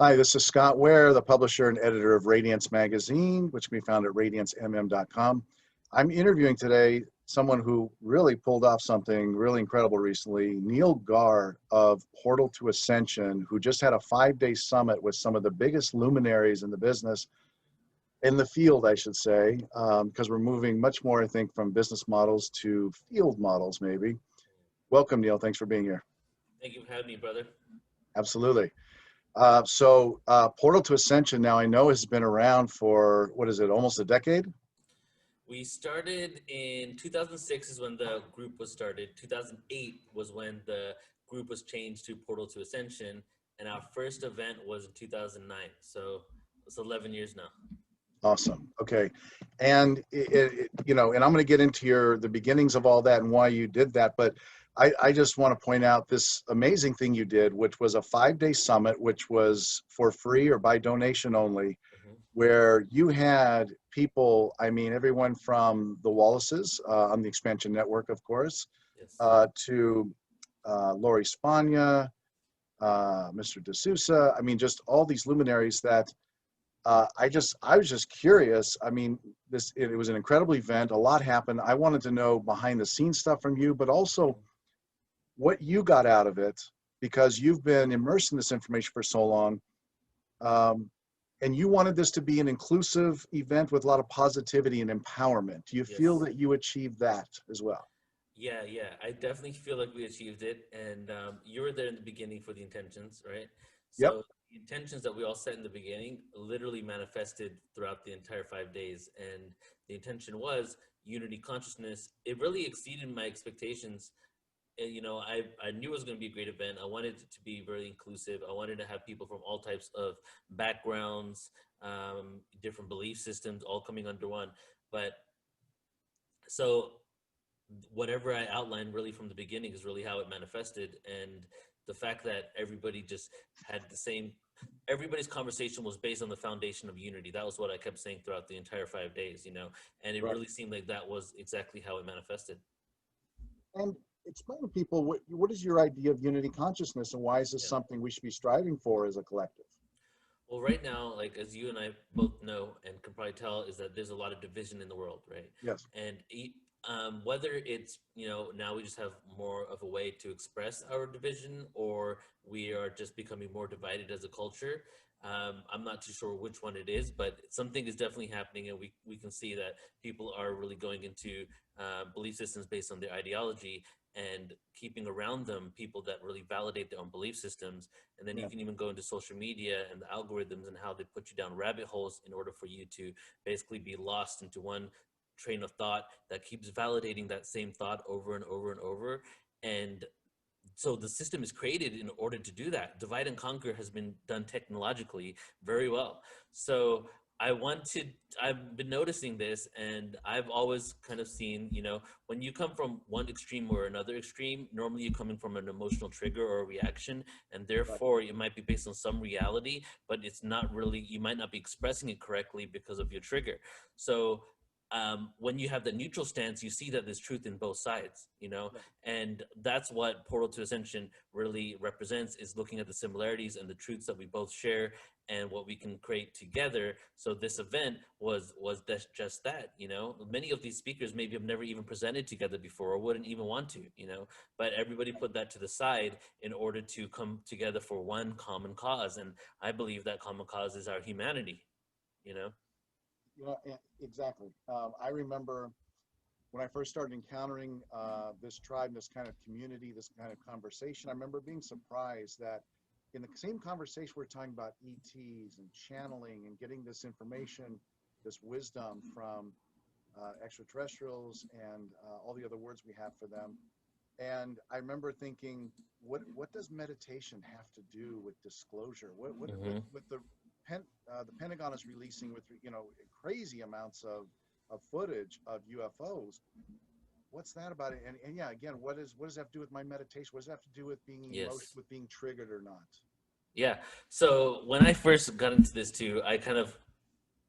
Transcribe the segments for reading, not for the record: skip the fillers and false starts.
Hi, this is Scott Ware, the publisher and editor of Radiance Magazine, which can be found at radiancemm.com. I'm interviewing today someone who really pulled off something really incredible recently, Neil Gaur of Portal to Ascension, who just had a 5-day summit with some of the biggest luminaries in the business, in the field, I should say, because we're moving much more, I think, from business models to field models, maybe. Welcome, Neil. Thanks for being here. Thank you for having me, brother. Absolutely. Portal to Ascension now I know has been around for, what is it, almost a decade? We started in 2006 is when the group was started. 2008 was when the group was changed to Portal to Ascension, and our first event was in 2009. So it's 11 years now. Awesome. Okay. And, and I'm going to get into the beginnings of all that and why you did that. But I just want to point out this amazing thing you did, which was a 5-day summit, which was for free or by donation only, where you had people, I mean, everyone from the Wallaces on the Expansion Network, of course, Yes. to Lori Spagna, Mr. D'Souza. I mean, just all these luminaries that I was just curious. I mean, it was an incredible event. A lot happened. I wanted to know behind the scenes stuff from you, but also what you got out of it, because you've been immersed in this information for so long. And you wanted this to be an inclusive event with a lot of positivity and empowerment. Do you feel that you achieved that as well? Yeah, I definitely feel like we achieved it. And you were there in the beginning for the intentions, right? Yep. So the intentions that we all set in the beginning literally manifested throughout the entire 5 days. And the intention was unity consciousness. It really exceeded my expectations. And, I knew it was going to be a great event. I wanted it to be very inclusive. I wanted to have people from all types of backgrounds, different belief systems, all coming under one. But so whatever I outlined really from the beginning is really how it manifested. And the fact that everybody just had everybody's conversation was based on the foundation of unity. That was what I kept saying throughout the entire 5 days, and it really seemed like that was exactly how it manifested. And explain to people what is your idea of unity consciousness, and why is this something we should be striving for as a collective? Well, right now, like as you and I both know and can probably tell, is that there's a lot of division in the world, right? Yes. And whether it's now we just have more of a way to express our division, or we are just becoming more divided as a culture. I'm not too sure which one it is, but something is definitely happening, and we can see that people are really going into belief systems based on their ideology and keeping around them people that really validate their own belief systems. And then you can even go into social media and the algorithms and how they put you down rabbit holes in order for you to basically be lost into one train of thought that keeps validating that same thought over and over and over. And so the system is created in order to do that. Divide and conquer has been done technologically very well. So I've been noticing this, and I've always kind of seen, when you come from one extreme or another extreme, normally you're coming from an emotional trigger or a reaction, and therefore it might be based on some reality, but it's not really, you might not be expressing it correctly because of your trigger. So when you have the neutral stance, you see that there's truth in both sides, and that's what Portal to Ascension really represents, is looking at the similarities and the truths that we both share and what we can create together. So this event was just that, many of these speakers maybe have never even presented together before or wouldn't even want to, but everybody put that to the side in order to come together for one common cause. And I believe that common cause is our humanity, Yeah, exactly. I remember when I first started encountering this tribe, this kind of community, this kind of conversation, I remember being surprised that in the same conversation we're talking about ETs and channeling and getting this information, this wisdom from extraterrestrials and all the other words we have for them. And I remember thinking, what does meditation have to do with disclosure? What the Pentagon is releasing with crazy amounts of footage of UFOs. What's that about it? And yeah, again, what does that have to do with my meditation? What does that have to do with being emotional, with being triggered or not? Yeah. So when I first got into this too, I kind of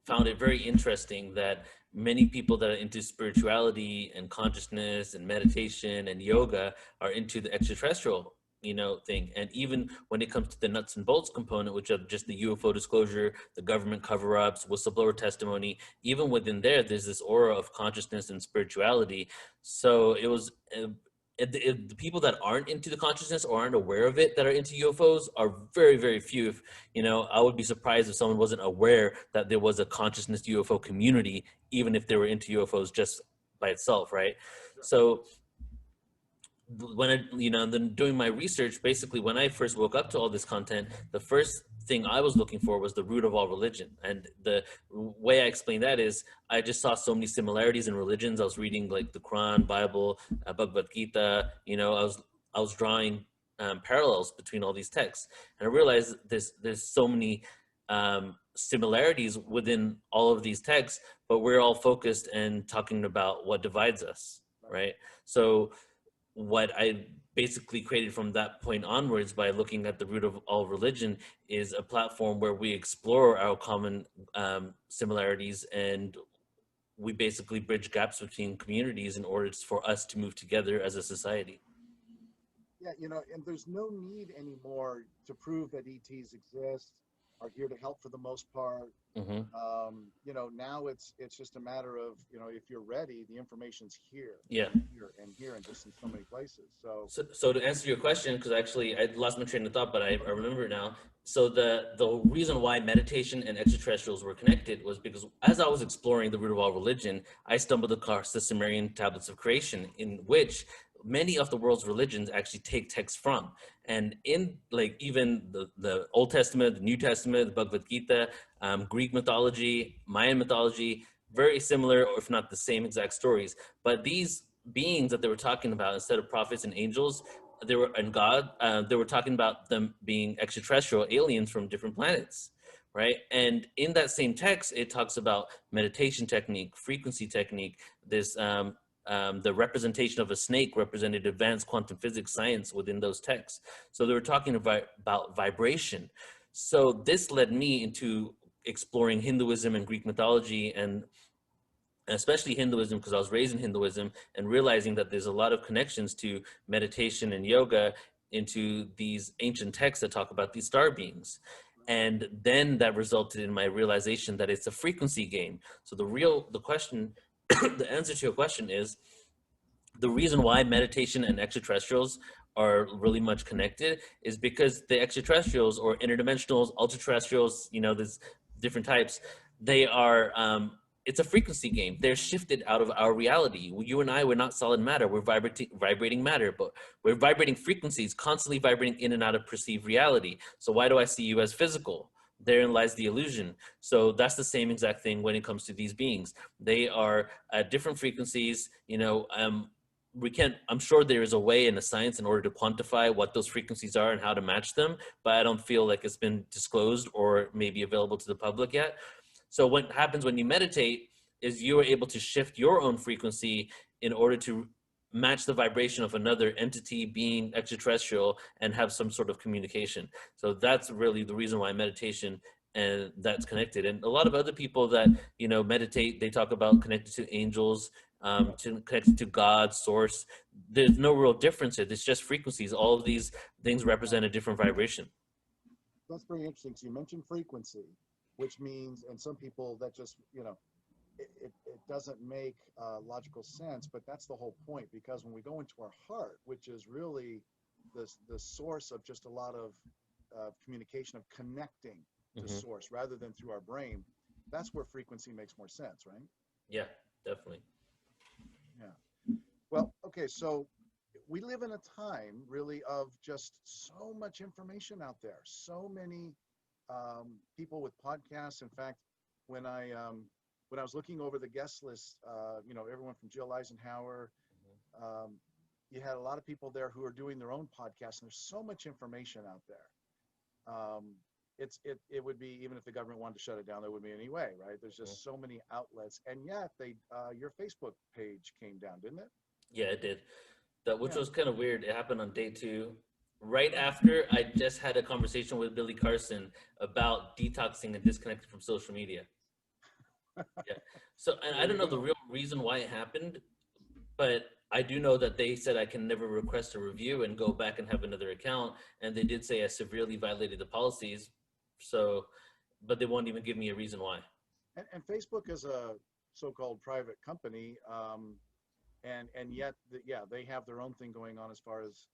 found it very interesting that many people that are into spirituality and consciousness and meditation and yoga are into the extraterrestrial thing. And even when it comes to the nuts and bolts component, which of just the UFO disclosure, the government cover-ups, whistleblower testimony, even within there's this aura of consciousness and spirituality. So it was the people that aren't into the consciousness or aren't aware of it that are into UFOs are very, very few. If, I would be surprised if someone wasn't aware that there was a consciousness UFO community, even if they were into UFOs just by itself, right? So when then doing my research, basically when I first woke up to all this content, the first thing I was looking for was the root of all religion. And the way I explain that is I just saw so many similarities in religions. I was reading like the Quran, Bible, Bhagavad Gita, I was drawing parallels between all these texts. And I realized there's so many similarities within all of these texts, but we're all focused and talking about what divides us, right? So what I basically created from that point onwards by looking at the root of all religion is a platform where we explore our common similarities, and we basically bridge gaps between communities in order for us to move together as a society. Yeah, and there's no need anymore to prove that ETs exist, are here to help for the most part. Mm-hmm. Now it's just a matter of, if you're ready, the information's here. Yeah. And here and just in so many places. So to answer your question, because actually I lost my train of thought, but I remember it now. So the reason why meditation and extraterrestrials were connected was because as I was exploring the root of all religion, I stumbled across the Sumerian tablets of creation, in which many of the world's religions actually take texts from. And in like even the Old Testament, the New Testament, the Bhagavad Gita, Greek mythology, Mayan mythology, very similar, or if not the same exact stories. But these beings that they were talking about, instead of prophets and angels, they were talking about them being extraterrestrial aliens from different planets, right? And in that same text, it talks about meditation technique, frequency technique, this the representation of a snake represented advanced quantum physics science within those texts. So they were talking about vibration. So this led me into exploring Hinduism and Greek mythology, and especially Hinduism, because I was raised in Hinduism, and realizing that there's a lot of connections to meditation and yoga into these ancient texts that talk about these star beings. And then that resulted in my realization that it's a frequency game. So the question, the answer to your question is, the reason why meditation and extraterrestrials are really much connected is because the extraterrestrials, or interdimensionals, ultra-terrestrials, there's different types, they are, it's a frequency game. They're shifted out of our reality. You and I, we're not solid matter. We're vibrating matter, but we're vibrating frequencies, constantly vibrating in and out of perceived reality. So why do I see you as physical? Therein lies the illusion. So that's the same exact thing when it comes to these beings. They are at different frequencies. I'm sure there is a way in the science in order to quantify what those frequencies are and how to match them, but I don't feel like it's been disclosed or maybe available to the public yet. So what happens when you meditate is you are able to shift your own frequency in order to match the vibration of another entity, being, extraterrestrial, and have some sort of communication. So that's really the reason why meditation and that's connected. And a lot of other people that, meditate, they talk about connected to angels, to connected to God, source. There's no real difference here. It's just frequencies. All of these things represent a different vibration. That's very interesting. So you mentioned frequency, which means, and some people that just, it doesn't make logical sense, but that's the whole point, because when we go into our heart, which is really the source of just a lot of communication, of connecting to source rather than through our brain, that's where frequency makes more sense, right? Yeah, definitely. Yeah. Well, okay, so we live in a time really of just so much information out there, so many people with podcasts. In fact, when I was looking over the guest list, everyone from Jill Eisenhower, you had a lot of people there who are doing their own podcasts, and there's so much information out there. It would be, even if the government wanted to shut it down, there wouldn't be any way, right? There's just so many outlets, and yet your Facebook page came down, didn't it? Yeah, it did. Which was kind of weird. It happened on day 2. Right after I just had a conversation with Billy Carson about detoxing and disconnecting from social media. Yeah. So, and I don't know the real reason why it happened, but I do know that they said I can never request a review and go back and have another account. And they did say I severely violated the policies. So, but they won't even give me a reason why. And Facebook is a so-called private company, and yet, yeah, they have their own thing going on as far as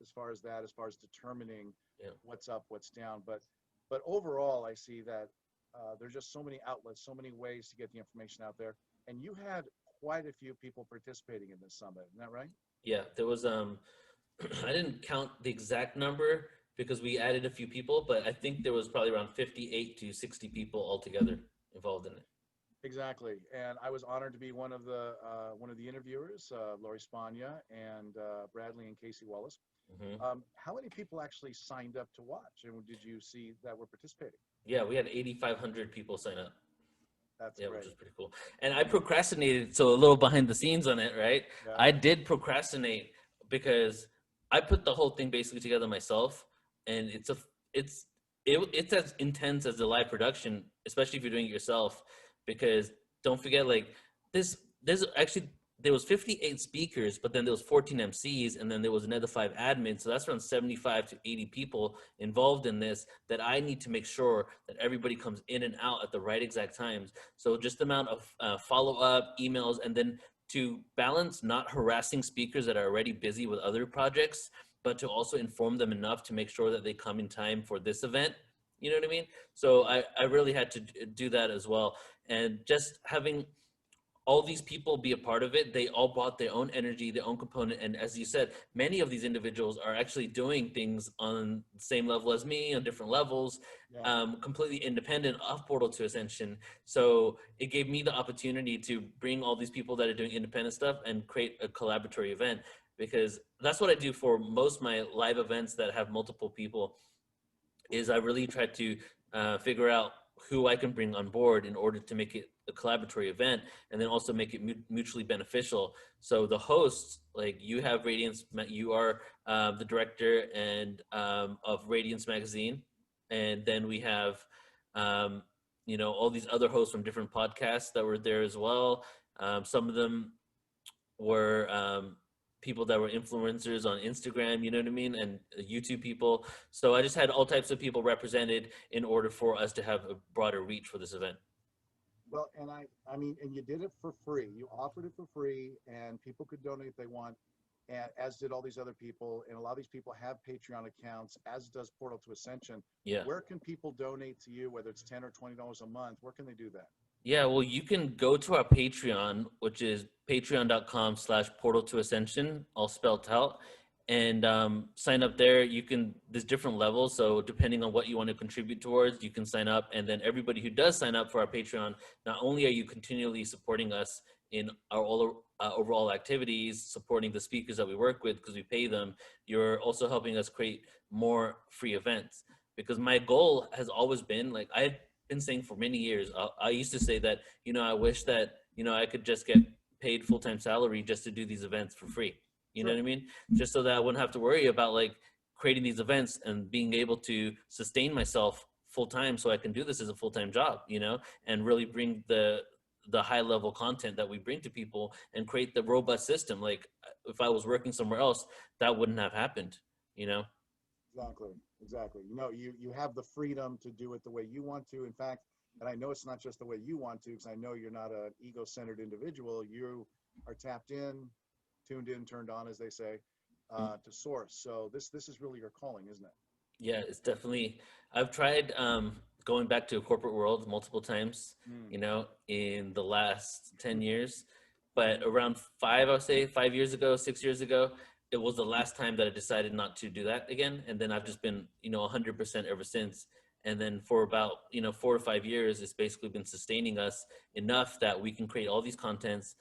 determining Yeah. what's up, what's down. But overall, I see that there's just so many outlets, so many ways to get the information out there. And you had quite a few people participating in this summit, isn't that right? Yeah, there was I didn't count the exact number because we added a few people, but I think there was probably around 58 to 60 people altogether involved in it. Exactly. And I was honored to be one of the interviewers, Lori Spagna and Bradley and Casey Wallace. Hmm. How many people actually signed up to watch, and did you see that were participating? Yeah, we had 8,500 people sign up. That's Yeah, great. which is pretty cool. And I procrastinated, so a little behind the scenes on it, right? Yeah. I did procrastinate because I put the whole thing basically together myself, and it's it's as intense as the live production, especially if you're doing it yourself. Because don't forget, like there's actually there was 58 speakers, but then there was 14 MCs, and then there was another 5 admins. So that's around 75 to 80 people involved in this that I need to make sure that everybody comes in and out at the right exact times. So just the amount of follow-up emails, and then to balance not harassing speakers that are already busy with other projects, but to also inform them enough to make sure that they come in time for this event. You know what I mean? So I really had to do that as well. And just having all these people be a part of it, they all brought their own energy, their own component. And as you said, many of these individuals are actually doing things on the same level as me, on different levels, Yeah. completely independent of Portal to Ascension. So it gave me the opportunity to bring all these people that are doing independent stuff and create a collaboratory event, because that's what I do for most of my live events that have multiple people. Is I really try to figure out who I can bring on board in order to make it a collaboratory event, and then also make it mutually beneficial. So the hosts, like you have Radiance, you are the director and of Radiance Magazine, and then we have um, all these other hosts from different podcasts that were there as well. Some of them were people that were influencers on Instagram, you know what I mean, and YouTube people. So I just had all types of people represented in order for us to have a broader reach for this event. Well, and I mean, and you did it for free. You offered it for free, and people could donate if they want, and as did all these other people. And a lot of these people have Patreon accounts, as does Portal to Ascension. Yeah. Where can people donate to you, whether it's $10 or $20 a month? Where can they do that? Yeah, well, you can go to our Patreon, which is patreon.com/portal to ascension, all spelled out, and sign up there. There's different levels. So depending on what you want to contribute towards, you can sign up. And then everybody who does sign up for our Patreon, not only are you continually supporting us in our overall activities, supporting the speakers that we work with because we pay them, you're also helping us create more free events. Because my goal has always been, like, been saying for many years. I used to say that, I wish that, I could just get paid full-time salary just to do these events for free. You know what I mean? Just so that I wouldn't have to worry about like creating these events and being able to sustain myself full-time so I can do this as a full-time job, and really bring the high level content that we bring to people and create the robust system. Like if I was working somewhere else, that wouldn't have happened, Exactly. Exactly. You have the freedom to do it the way you want to. In fact, and I know it's not just the way you want to, because I know you're not an ego-centered individual. You are tapped in, tuned in, turned on, as they say, to source. So this is really your calling, isn't it? Yeah, it's definitely. I've tried going back to a corporate world multiple times, in the last 10 years. But around I would say 5 years ago, 6 years ago, it was the last time that I decided not to do that again. And then I've just been, 100% ever since. And then for about, 4 or 5 years, it's basically been sustaining us enough that we can create all these content.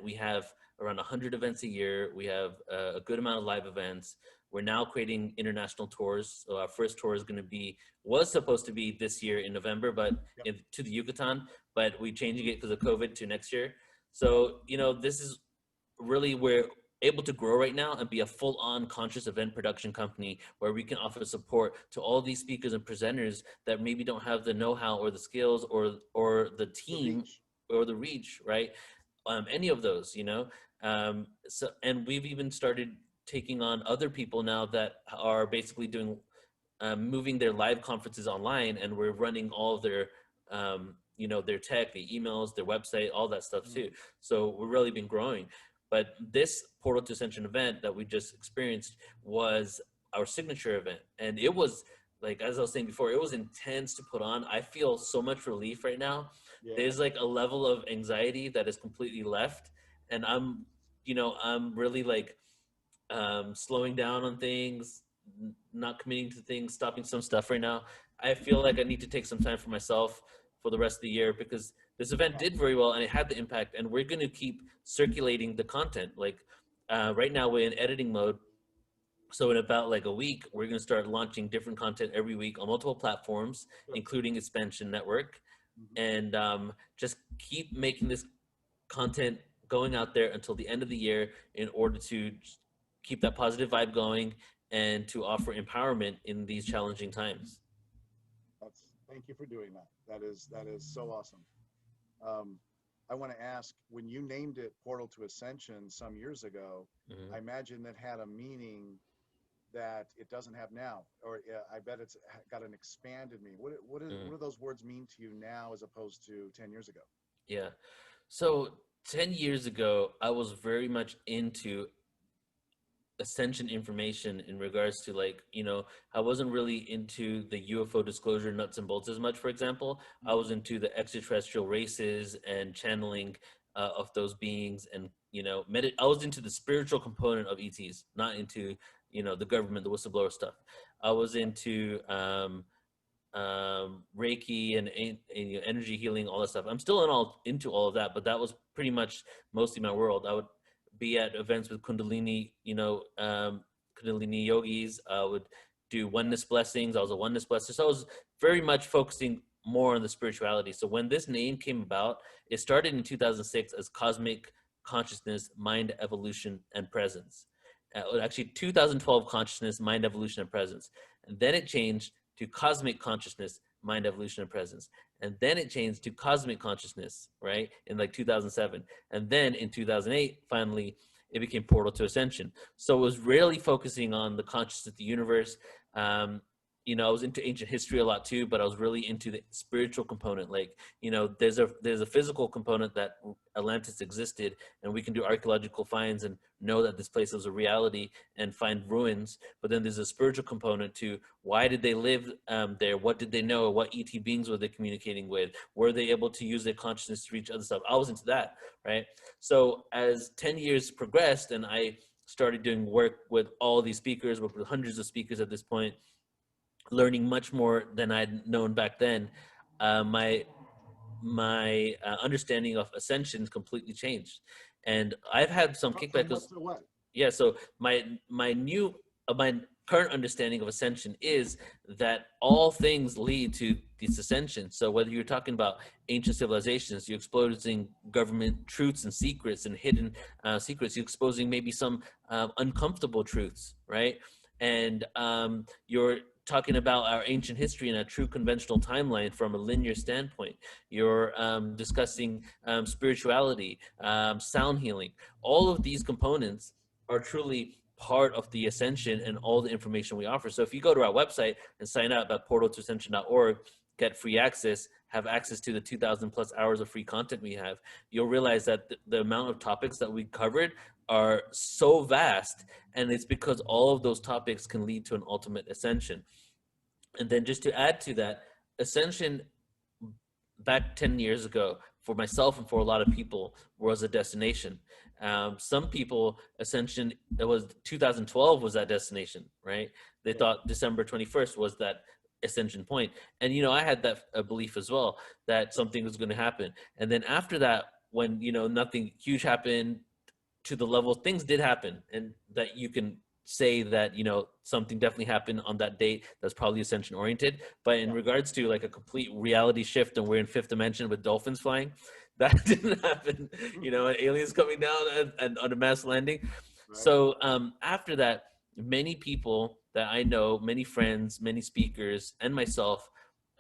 We have around 100 events a year. We have a good amount of live events. We're now creating international tours. So our first tour was supposed to be this year in November, but to the Yucatan, but we're changing it because of COVID to next year. So, this is really we're able to grow right now and be a full-on conscious event production company where we can offer support to all these speakers and presenters that maybe don't have the know-how or the skills or the team or the reach, right? Any of those, And we've even started taking on other people now that are basically doing moving their live conferences online, and we're running all of their their tech, the emails, their website, all that stuff too. So we've really been growing. But this Portal to Ascension event that we just experienced was our signature event, and it was, like, as I was saying before, it was intense to put on. I feel so much relief right now. Yeah. There's like a level of anxiety that is completely left, and I'm really like slowing down on things, not committing to things, stopping some stuff right now. I feel like I need to take some time for myself for the rest of the year, because this event did very well and it had the impact, and we're going to keep circulating the content. Like right now we're in editing mode. So in about like a week, we're going to start launching different content every week on multiple platforms, including Expansion Network, and just keep making this content going out there until the end of the year in order to keep that positive vibe going and to offer empowerment in these challenging times. Thank you for doing that. That is so awesome. I want to ask, when you named it Portal to Ascension some years ago, I imagine that had a meaning that it doesn't have now, or I bet it's got an expanded meaning. What do those words mean to you now as opposed to 10 years ago? Yeah. So 10 years ago, I was very much into Ascension information in regards to, like, I wasn't really into the UFO disclosure nuts and bolts as much, for example. I was into the extraterrestrial races and channeling of those beings, and, I was into the spiritual component of ETs, not into, the government, the whistleblower stuff. I was into Reiki and energy healing, all that stuff. I'm still into all of that, but that was pretty much mostly my world. I would be at events with Kundalini, Kundalini yogis. I would do oneness blessings. I was a oneness blesser. So I was very much focusing more on the spirituality. So when this name came about, it started in 2006 as Cosmic Consciousness, Mind, Evolution, and Presence. Actually, 2012 Consciousness, Mind, Evolution, and Presence. And then it changed to Cosmic Consciousness, Mind, Evolution, and Presence. And then it changed to Cosmic Consciousness, right, in like 2007. And then in 2008, finally, it became Portal to Ascension. So it was really focusing on the consciousness of the universe. I was into ancient history a lot too, but I was really into the spiritual component. Like, there's a physical component that Atlantis existed, and we can do archaeological finds and know that this place was a reality and find ruins. But then there's a spiritual component to why did they live there? What did they know? What ET beings were they communicating with? Were they able to use their consciousness to reach other stuff? I was into that, right? So as 10 years progressed and I started doing work with all these speakers, worked with hundreds of speakers at this point, learning much more than I'd known back then, my understanding of Ascension completely changed, and I've had some kickback. Yeah, so my current understanding of Ascension is that all things lead to this ascension. So whether you're talking about ancient civilizations, you're exposing government truths and secrets and hidden secrets, you're exposing maybe some uncomfortable truths, right? And you're talking about our ancient history in a true conventional timeline from a linear standpoint. You're discussing spirituality, sound healing. All of these components are truly part of the Ascension and all the information we offer. So if you go to our website and sign up at portaltoascension.org, get free access, have access to the 2,000 plus hours of free content we have, you'll realize that the amount of topics that we covered are so vast, and it's because all of those topics can lead to an ultimate ascension. And then just to add to that, Ascension back 10 years ago, for myself and for a lot of people, was a destination. Some people, Ascension, it was 2012 was that destination, right? They thought December 21st was that ascension point. And, I had that belief as well, that something was going to happen. And then after that, when, nothing huge happened to the level, things did happen, and that you can say that, something definitely happened on that date that's probably ascension oriented. But in regards to like a complete reality shift and we're in fifth dimension with dolphins flying, that didn't happen, aliens coming down and on a mass landing. Right. So after that, many people that I know, many friends, many speakers, and myself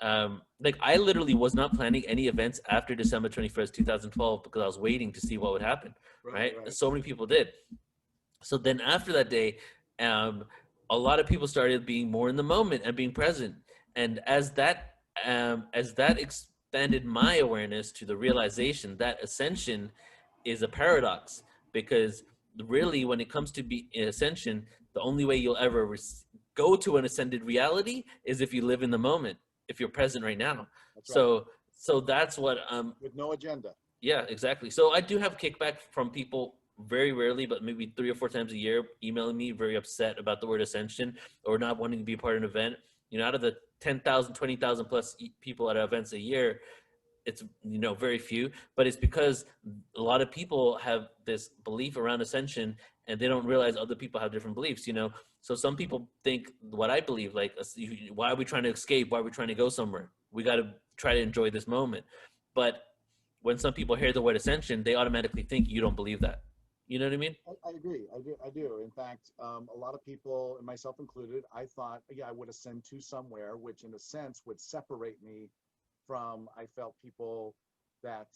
like I literally was not planning any events after December 21st, 2012, because I was waiting to see what would happen. Right. Right. So many people did. So then after that day, um, a lot of people started being more in the moment and being present. And as that expanded my awareness to the realization that ascension is a paradox, because really when it comes to be ascension, the only way you'll ever go to an ascended reality is if you live in the moment, if you're present right now. That's right. So that's what With no agenda. yeah, exactly. So I do have kickback from people very rarely, but maybe 3 or 4 times a year, emailing me very upset about the word ascension or not wanting to be part of an event. You know, out of the 10,000, 20,000 plus people at events a year, it's, you know, very few, but it's because a lot of people have this belief around ascension and they don't realize other people have different beliefs, you know. So some people think what I believe, like, why are we trying to escape? Why are we trying to go somewhere? We got to try to enjoy this moment. But when some people hear the word ascension, they automatically think you don't believe that. You know what I mean? I agree. I do. In fact, a lot of people, and myself included, I thought, yeah, I would ascend to somewhere, which in a sense would separate me from, I felt, people that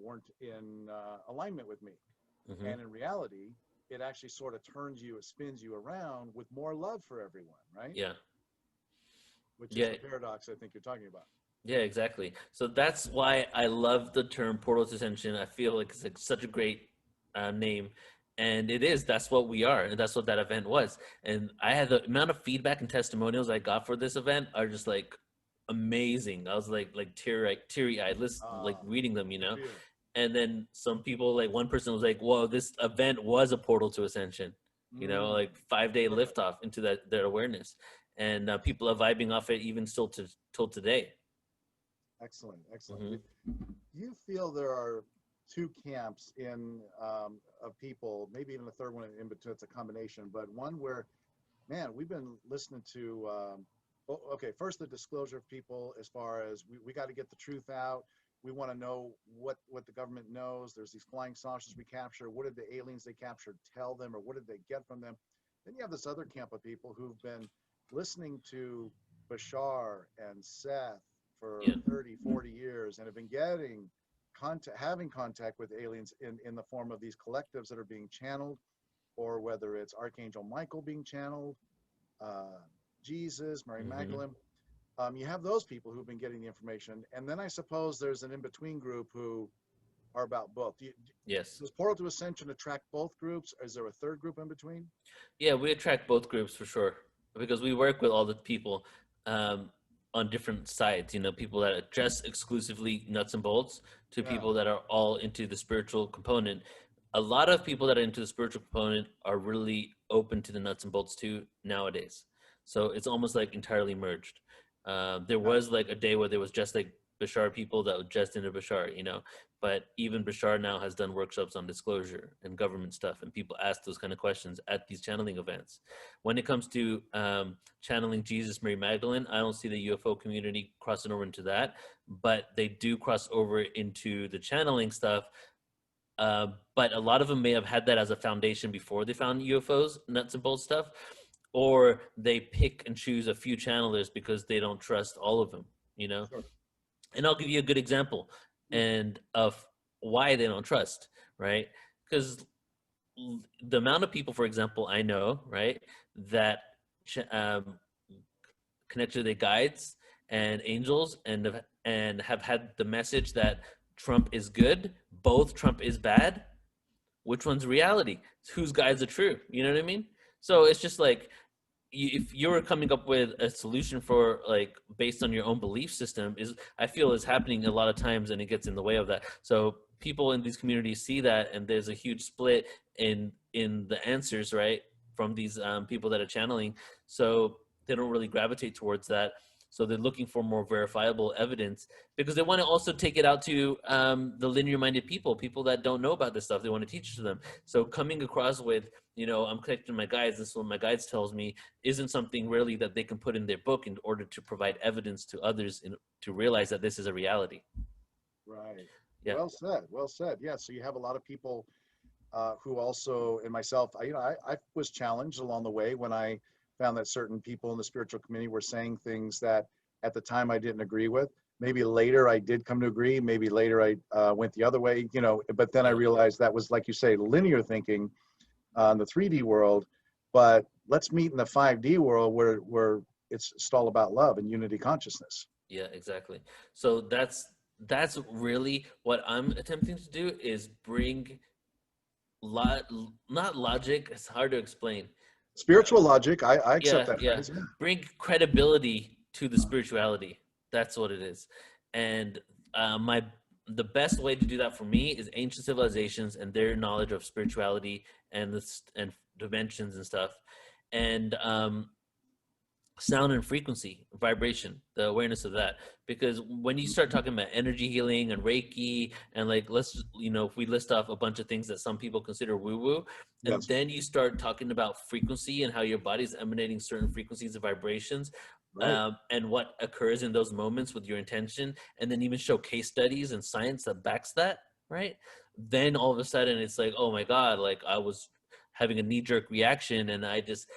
weren't in alignment with me. Mm-hmm. And in reality, it actually sort of turns you, it spins you around with more love for everyone, right? Yeah. Which is Yeah. the paradox I think you're talking about. Yeah, exactly. So that's why I love the term portal to ascension. I feel like it's like such a great name, and it is. That's what we are, and that's what that event was. And I had the amount of feedback and testimonials I got for this event are just like amazing. I was like teary eyed, like reading them, you know. And then some people, like one person was like, "Whoa, this event was a portal to ascension." You know, like 5-day liftoff into that their awareness, and people are vibing off it even still to till today. Excellent, excellent. Mm-hmm. You feel there are two camps in of people, maybe even a third one in between. It's a combination, but one where, man, we've been listening to. Okay, first the disclosure of people as far as we got to get the truth out. We want to know what the government knows. There's these flying saucers we capture. What did the aliens they captured tell them, or what did they get from them? Then you have this other camp of people who've been listening to Bashar and Seth for Yeah. 30, 40 years and have been getting having contact with aliens in the form of these collectives that are being channeled, or whether it's Archangel Michael being channeled, Jesus, Mary Mm-hmm. Magdalene. You have those people who've been getting the information. And then I suppose there's an in-between group who are about both. Yes. Does Portal to Ascension attract both groups? Or is there a third group in between? Yeah, we attract both groups for sure because we work with all the people um, on different sides. You know, people that are just exclusively nuts and bolts to people that are all into the spiritual component. A lot of people that are into the spiritual component are really open to the nuts and bolts too nowadays. So it's almost like entirely merged. There was like a day where there was just like Bashar people that were just into Bashar, you know, but even Bashar now has done workshops on disclosure and government stuff, and people ask those kind of questions at these channeling events. When it comes to channeling Jesus, Mary Magdalene, I don't see the UFO community crossing over into that, but they do cross over into the channeling stuff. But a lot of them may have had that as a foundation before they found UFOs, nuts and bolts stuff, or they pick and choose a few channelers because they don't trust all of them, you know? Sure. And I'll give you a good example and of why they don't trust, right? Because the amount of people, for example, I know, right, that connect to their guides and angels and have had the message that Trump is good, both Trump is bad. Which one's reality? Whose guides are true? You know what I mean? So it's just like if you're coming up with a solution for like based on your own belief system is I feel is happening a lot of times and it gets in the way of that. So people in these communities see that and there's a huge split in the answers, right, from these people that are channeling. So they don't really gravitate towards that. So they're looking for more verifiable evidence because they want to also take it out to the linear-minded people that don't know about this stuff. They want to teach it to them. So coming across with, you know, I'm connecting my guides, this is what my guides tells me, isn't something really that they can put in their book in order to provide evidence to others to realize that this is a reality. Right. Yeah. Well said. Well said. Yeah. So you have a lot of people who also, and myself, I was challenged along the way when I found that certain people in the spiritual community were saying things that at the time I didn't agree with. Maybe later I did come to agree. Maybe later I went the other way, you know, but then I realized that was, like you say, linear thinking on the 3D world. But let's meet in the 5D world where it's all about love and unity consciousness. Yeah, exactly. So that's really what I'm attempting to do, is bring lot not logic. It's hard to explain. Spiritual logic, I accept Yeah, that yeah. phrase. Yeah. Bring credibility to the spirituality. That's what it is. And my the best way to do that for me is ancient civilizations and their knowledge of spirituality and and dimensions and stuff, and sound and frequency, vibration, the awareness of that. Because when you start talking about energy healing and Reiki, and like, let's, if we list off a bunch of things that some people consider woo woo, and Yes. then you start talking about frequency and how your body's emanating certain frequencies of vibrations, Right. and what occurs in those moments with your intention, and then even show case studies and science that backs that, right? Then all of a sudden it's like, oh my God, like I was having a knee jerk reaction and I just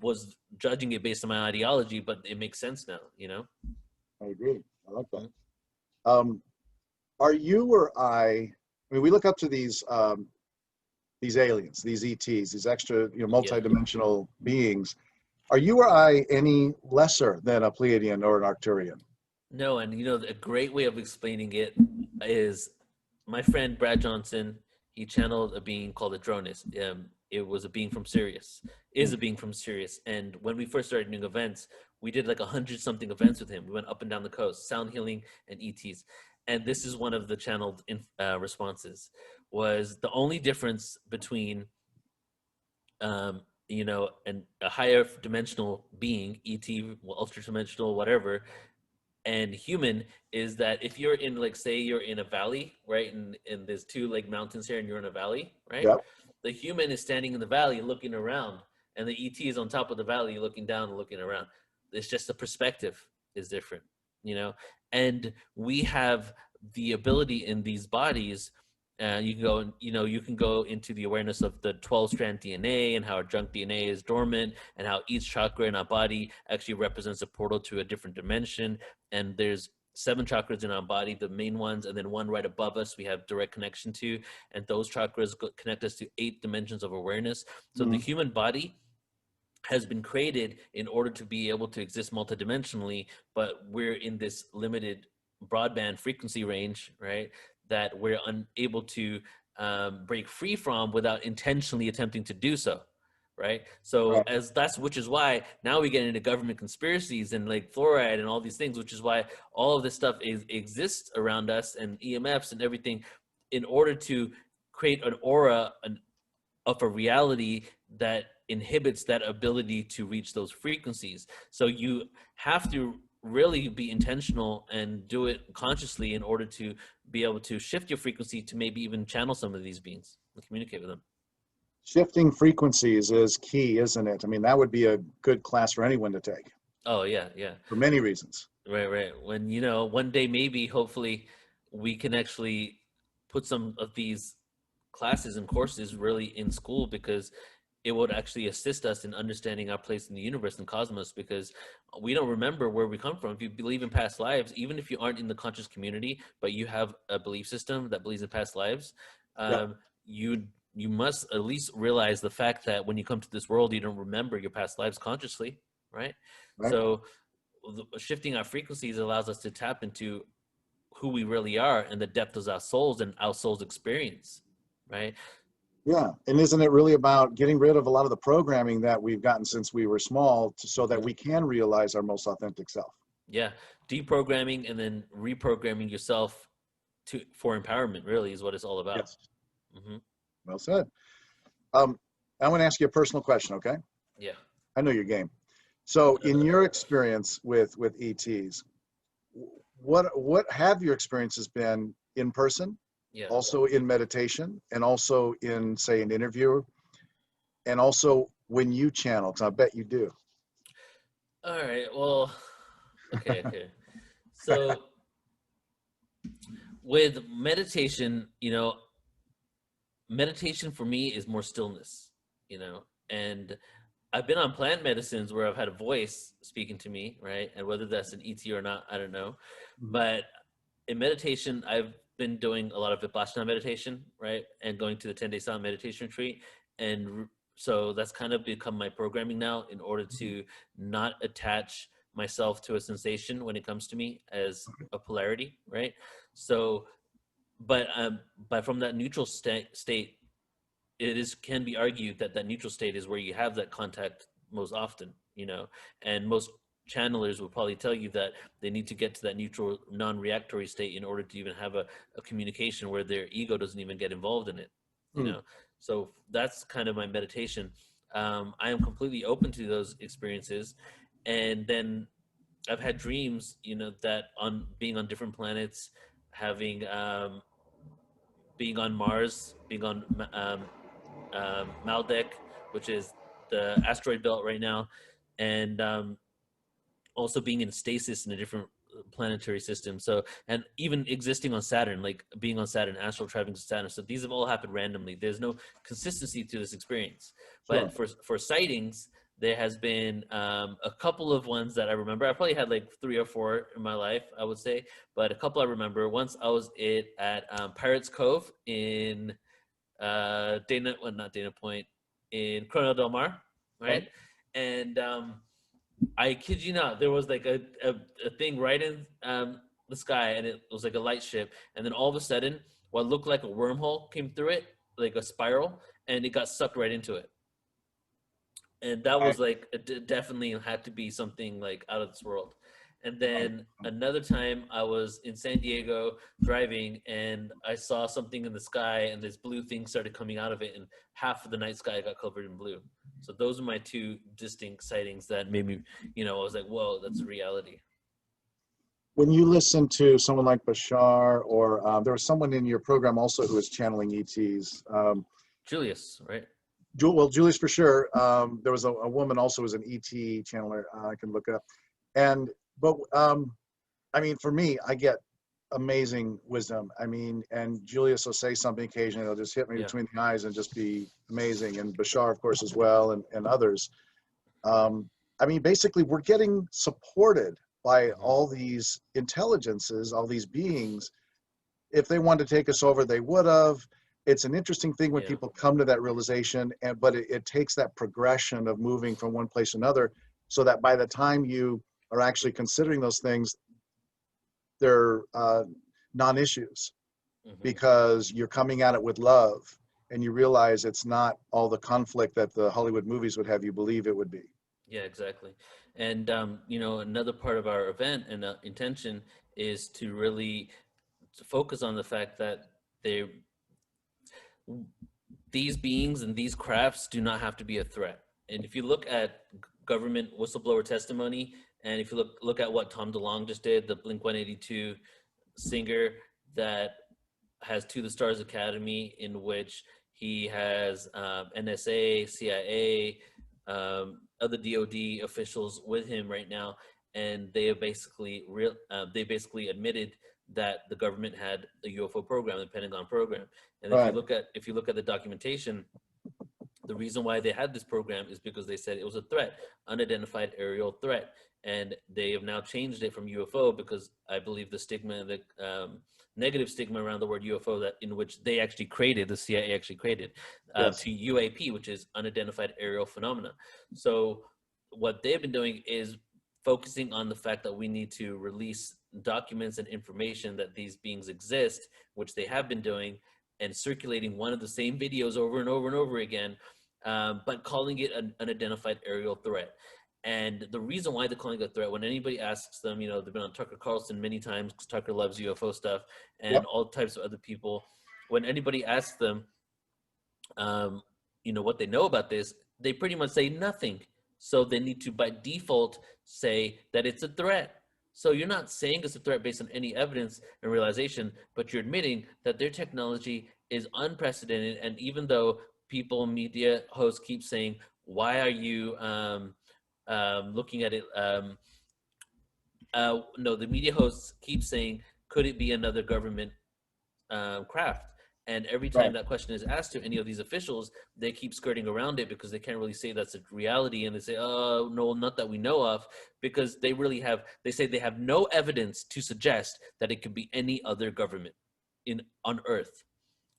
was judging it based on my ideology, but it makes sense now, I agree. I like that. Are you or I mean, we look up to these aliens, these ETs, these extra, Yeah. multidimensional beings. Are you or I any lesser than a Pleiadian or an Arcturian? No, and a great way of explaining it is my friend Brad Johnson. He channeled a being called Adronis. It was a being from Sirius, is a being from Sirius. And when we first started doing events, we did like 100-something events with him. We went up and down the coast, sound healing and ETs. And this is one of the channeled responses. Was the only difference between and a higher dimensional being, ET, ultra dimensional, whatever, and human, is that if you're in, like, say you're in a valley, right, and there's two like mountains here and you're in a valley, right? Yep. The human is standing in the valley looking around, and the ET is on top of the valley looking down and looking around. It's just the perspective is different, and we have the ability in these bodies. You can go, you can go into the awareness of the 12-strand DNA and how our junk DNA is dormant, and how each chakra in our body actually represents a portal to a different dimension. And there's 7 chakras in our body, the main ones, and then one right above us we have direct connection to, and those chakras connect us to 8 dimensions of awareness. So the human body has been created in order to be able to exist multidimensionally, but we're in this limited broadband frequency range, right, that we're unable to break free from without intentionally attempting to do so. Right. So Right. which is why now we get into government conspiracies and like fluoride and all these things, which is why all of this stuff exists around us, and EMFs and everything, in order to create an aura of a reality that inhibits that ability to reach those frequencies. So you have to really be intentional and do it consciously in order to be able to shift your frequency to maybe even channel some of these beings and communicate with them. Shifting frequencies is key, isn't it? I mean, that would be a good class for anyone to take Oh yeah, yeah. for many reasons. Right. When, one day, maybe, hopefully, we can actually put some of these classes and courses really in school, because it would actually assist us in understanding our place in the universe and cosmos, because we don't remember where we come from. If you believe in past lives, even if you aren't in the conscious community, but you have a belief system that believes in past lives, Yep. you must at least realize the fact that when you come to this world, you don't remember your past lives consciously, right? Right. So shifting our frequencies allows us to tap into who we really are and the depth of our souls and our soul's experience, right? Yeah. And isn't it really about getting rid of a lot of the programming that we've gotten since we were small so that we can realize our most authentic self? Yeah, deprogramming and then reprogramming yourself for empowerment really is what it's all about. Yes. Hmm. Well said. I want to ask you a personal question, okay? Yeah. I know your game. So in your experience with ETs, what have your experiences been in person, Yeah. also in meditation, and also in, say, an interview, and also when you channel? Because I bet you do. All right. Well, okay. So with meditation, meditation for me is more stillness, and I've been on plant medicines where I've had a voice speaking to me, right? And whether that's an ET or not, I don't know. Mhm. But in meditation, I've been doing a lot of Vipassana meditation, right? And going to the 10-day silent meditation retreat. And so that's kind of become my programming now in order Mhm. to not attach myself to a sensation when it comes to me as a polarity, right? So, but from that neutral state, it is can be argued that that neutral state is where you have that contact most often, you know, and most channelers will probably tell you that they need to get to that neutral non-reactory state in order to even have a communication where their ego doesn't even get involved in it, you Mm. know. So that's kind of my meditation. I am completely open to those experiences, and then I've had dreams, you know, that on being on different planets, having being on Mars, being on Maldek, which is the asteroid belt right now, and also being in stasis in a different planetary system. So, and even existing on Saturn, like being on Saturn, astral traveling to Saturn. So these have all happened randomly. There's no consistency to this experience. Sure. But for sightings, there has been a couple of ones that I remember. I probably had like 3 or 4 in my life, I would say, but a couple I remember. Once I was at Pirates Cove in not Dana Point, in Corona del Mar, right? Right. And I kid you not, there was like a thing right in the sky, and it was like a light ship, and then all of a sudden, what looked like a wormhole came through it, like a spiral, and it got sucked right into it. And that I, was like definitely had to be something like out of this world. And right. then another time I was in San Diego driving, and I saw something in the sky, and this blue thing started coming out of it, and half of the night sky got covered in blue. So those are my two distinct sightings that made me, you know, I was like, whoa, that's a reality. When you listen to someone like Bashar, or there was someone in your program also who was channeling ETs. Julius, right? Well, Julius for sure. There was a woman also who was an ET channeler. I can look it up. And but I mean, for me, I get amazing wisdom. I mean, and Julius will say something occasionally. It'll just hit me Yeah. between the eyes and just be amazing. And Bashar, of course, as well, and others. I mean, basically, we're getting supported by Hmm. all these intelligences, all these beings. If they wanted to take us over, they would have. It's an interesting thing when Yeah. people come to that realization, and but it takes that progression of moving from one place to another, so that by the time you are actually considering those things, they're non-issues Hmm. because you're coming at it with love, and you realize it's not all the conflict that the Hollywood movies would have you believe it would be. Yeah, exactly. And you know, another part of our event and intention is to really to focus on the fact that they these beings and these crafts do not have to be a threat. And if you look at government whistleblower testimony, and if you look at what Tom DeLonge just did, the Blink 182 singer that has To the Stars Academy, in which he has NSA, CIA, other DoD officials with him right now, and they have they basically admitted that the government had a UFO program, the Pentagon program. And Right. if you look at the documentation, the reason why they had this program is because they said it was a threat, unidentified aerial threat, and they have now changed it from UFO because I believe the stigma, the negative stigma around the word UFO that in which they actually created, the CIA actually created, Yes. to UAP, which is unidentified aerial phenomena. So what they've been doing is focusing on the fact that we need to release documents and information that these beings exist, which they have been doing, and circulating one of the same videos over and over and over again, but calling it an unidentified aerial threat. And the reason why they're calling it a threat, when anybody asks them, you know, they've been on Tucker Carlson many times because Tucker loves UFO stuff and Yep. all types of other people. When anybody asks them, um, you know, what they know about this, they pretty much say nothing. So they need to, by default, say that it's a threat. So you're not saying it's a threat based on any evidence and realization, but you're admitting that their technology is unprecedented. And even though people, media hosts keep saying, why are you looking at it? No, the media hosts keep saying, could it be another government craft? And every time Right. that question is asked to any of these officials, they keep skirting around it because they can't really say that's a reality. And they say, oh, no, not that we know of, because they say they have no evidence to suggest that it could be any other government on Earth.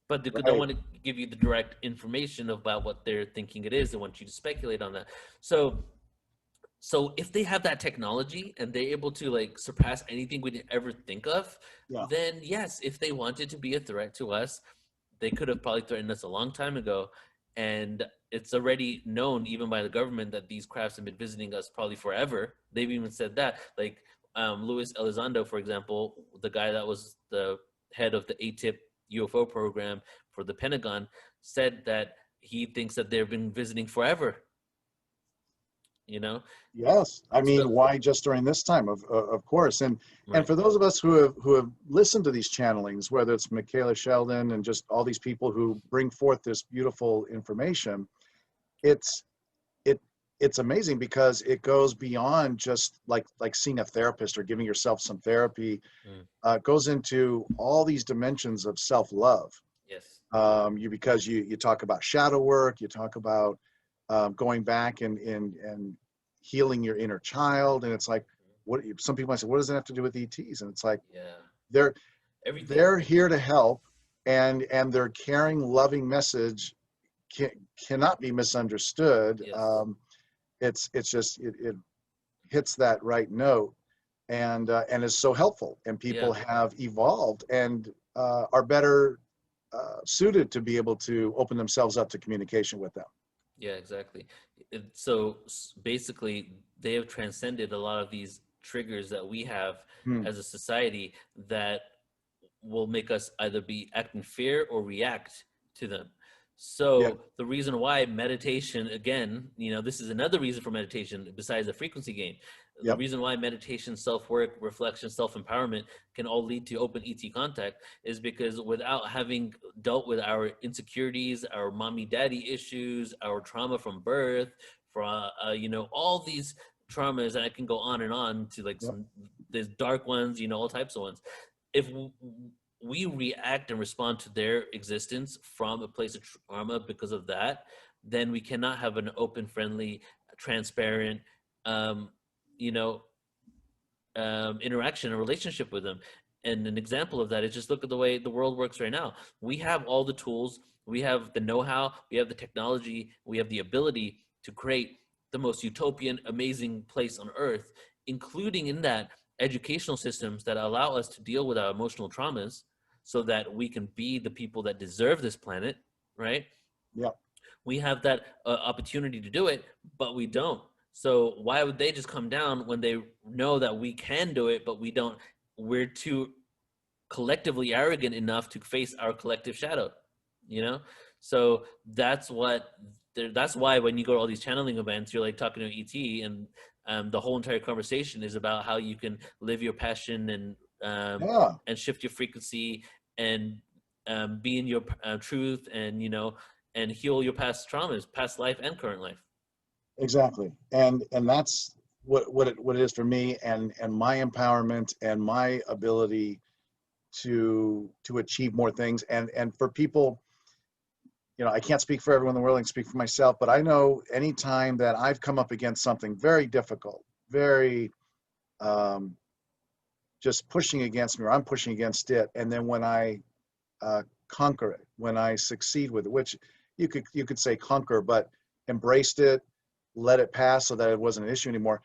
But they don't Right. want to give you the direct information about what they're thinking it is. They want you to speculate on that. So if they have that technology and they're able to like surpass anything we did ever think of, Yeah. then yes, if they wanted to be a threat to us, they could have probably threatened us a long time ago. And it's already known even by the government that these crafts have been visiting us probably forever. They've even said that. Like Luis Elizondo, for example, the guy that was the head of the ATIP UFO program for the Pentagon, said that he thinks that they've been visiting forever. You know, Yes, I so mean, why just during this time? Of course, and right. for those of us who have listened to these channelings, whether it's Michaela Sheldon and just all these people who bring forth this beautiful information, it's it it's amazing because it goes beyond just like seeing a therapist or giving yourself some therapy. Mm. It goes into all these dimensions of self-love. Yes. Because you talk about shadow work, you talk about going back and healing your inner child, and it's like, what some people might say, what does it have to do with ETs? And it's like, Yeah. they're Everything. they're here to help, and their caring, loving message cannot be misunderstood. Yes. It's just it hits that right note, and is so helpful, and Yeah. people have evolved and are better suited to be able to open themselves up to communication with them. Yeah, exactly. So basically, they have transcended a lot of these triggers that we have Hmm. as a society that will make us either be act in fear or react to them. Yeah. So the reason why meditation, again, this is another reason for meditation besides the frequency game. The Yep. reason why meditation, self-work, reflection, self-empowerment can all lead to open ET contact is because without having dealt with our insecurities, our mommy daddy issues, our trauma from birth, from all these traumas, and I can go on and on to like Yep. there's dark ones, all types of ones. If we react and respond to their existence from a place of trauma because of that, then we cannot have an open, friendly, transparent, um, you know, interaction, a relationship with them. And an example of that is just look at the way the world works right now. We have all the tools, we have the know-how, we have the technology, we have the ability to create the most utopian, amazing place on earth, including in that educational systems that allow us to deal with our emotional traumas so that we can be the people that deserve this planet, right? Yep. We have that opportunity to do it, but we don't. So why would they just come down when they know that we can do it, but we don't? We're too collectively arrogant enough to face our collective shadow, you know? So that's why when you go to all these channeling events, you're like talking to ET, and the whole entire conversation is about how you can live your passion Yeah. and shift your frequency and be in your truth, and heal your past traumas, past life and current life. Exactly. And that's what it is for me, and my empowerment and my ability to achieve more things, and for people, I can't speak for everyone in the world, I can speak for myself, but I know anytime that I've come up against something very difficult, very um, just pushing against me, or I'm pushing against it, and then when I conquer it, when I succeed with it, which you could say conquer, but embraced it, let it pass so that it wasn't an issue anymore,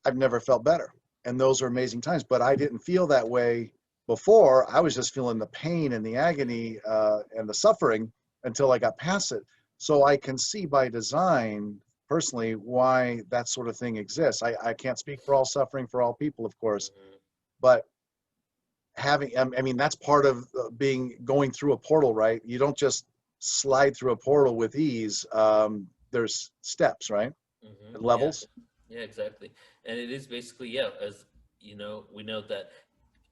I've never felt better. And those are amazing times. But I didn't feel that way before. I was just feeling the pain and the agony and the suffering until I got past it. So I can see by design, personally, why that sort of thing exists. I can't speak for all suffering for all people, of course, Mm-hmm. but I mean, that's part of going through a portal, right? You don't just slide through a portal with ease. There's steps, right? Mm-hmm. And Yeah, levels. yeah, exactly. And it is basically, yeah, as we know that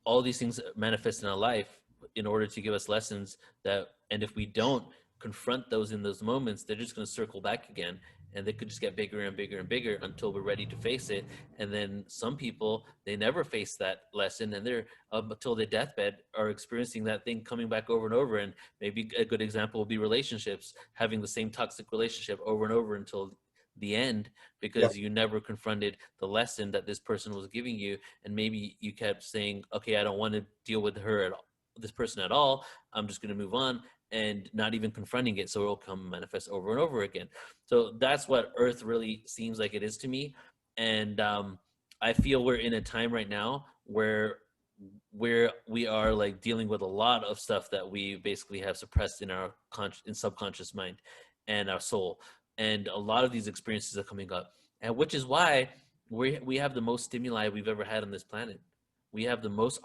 all these things manifest in our life in order to give us lessons and if we don't confront those in those moments, they're just going to circle back again. and they could just get bigger and bigger and bigger until we're ready to face it. And then some people, they never face that lesson, and they're up until their deathbed are experiencing that thing coming back over and over. And maybe a good example would be relationships, having the same toxic relationship over and over until the end, Yep. because you never confronted the lesson that this person was giving you. And maybe you kept saying, okay, I don't want to deal with her at all, this person at all, I'm just going to move on, and not even confronting it, so it'll come manifest over and over again. So that's what Earth really seems like it is to me. And I feel we're in a time right now where we are like dealing with a lot of stuff that we basically have suppressed in our subconscious mind and our soul, and a lot of these experiences are coming up, and which is why we have the most stimuli we've ever had on this planet. We have the most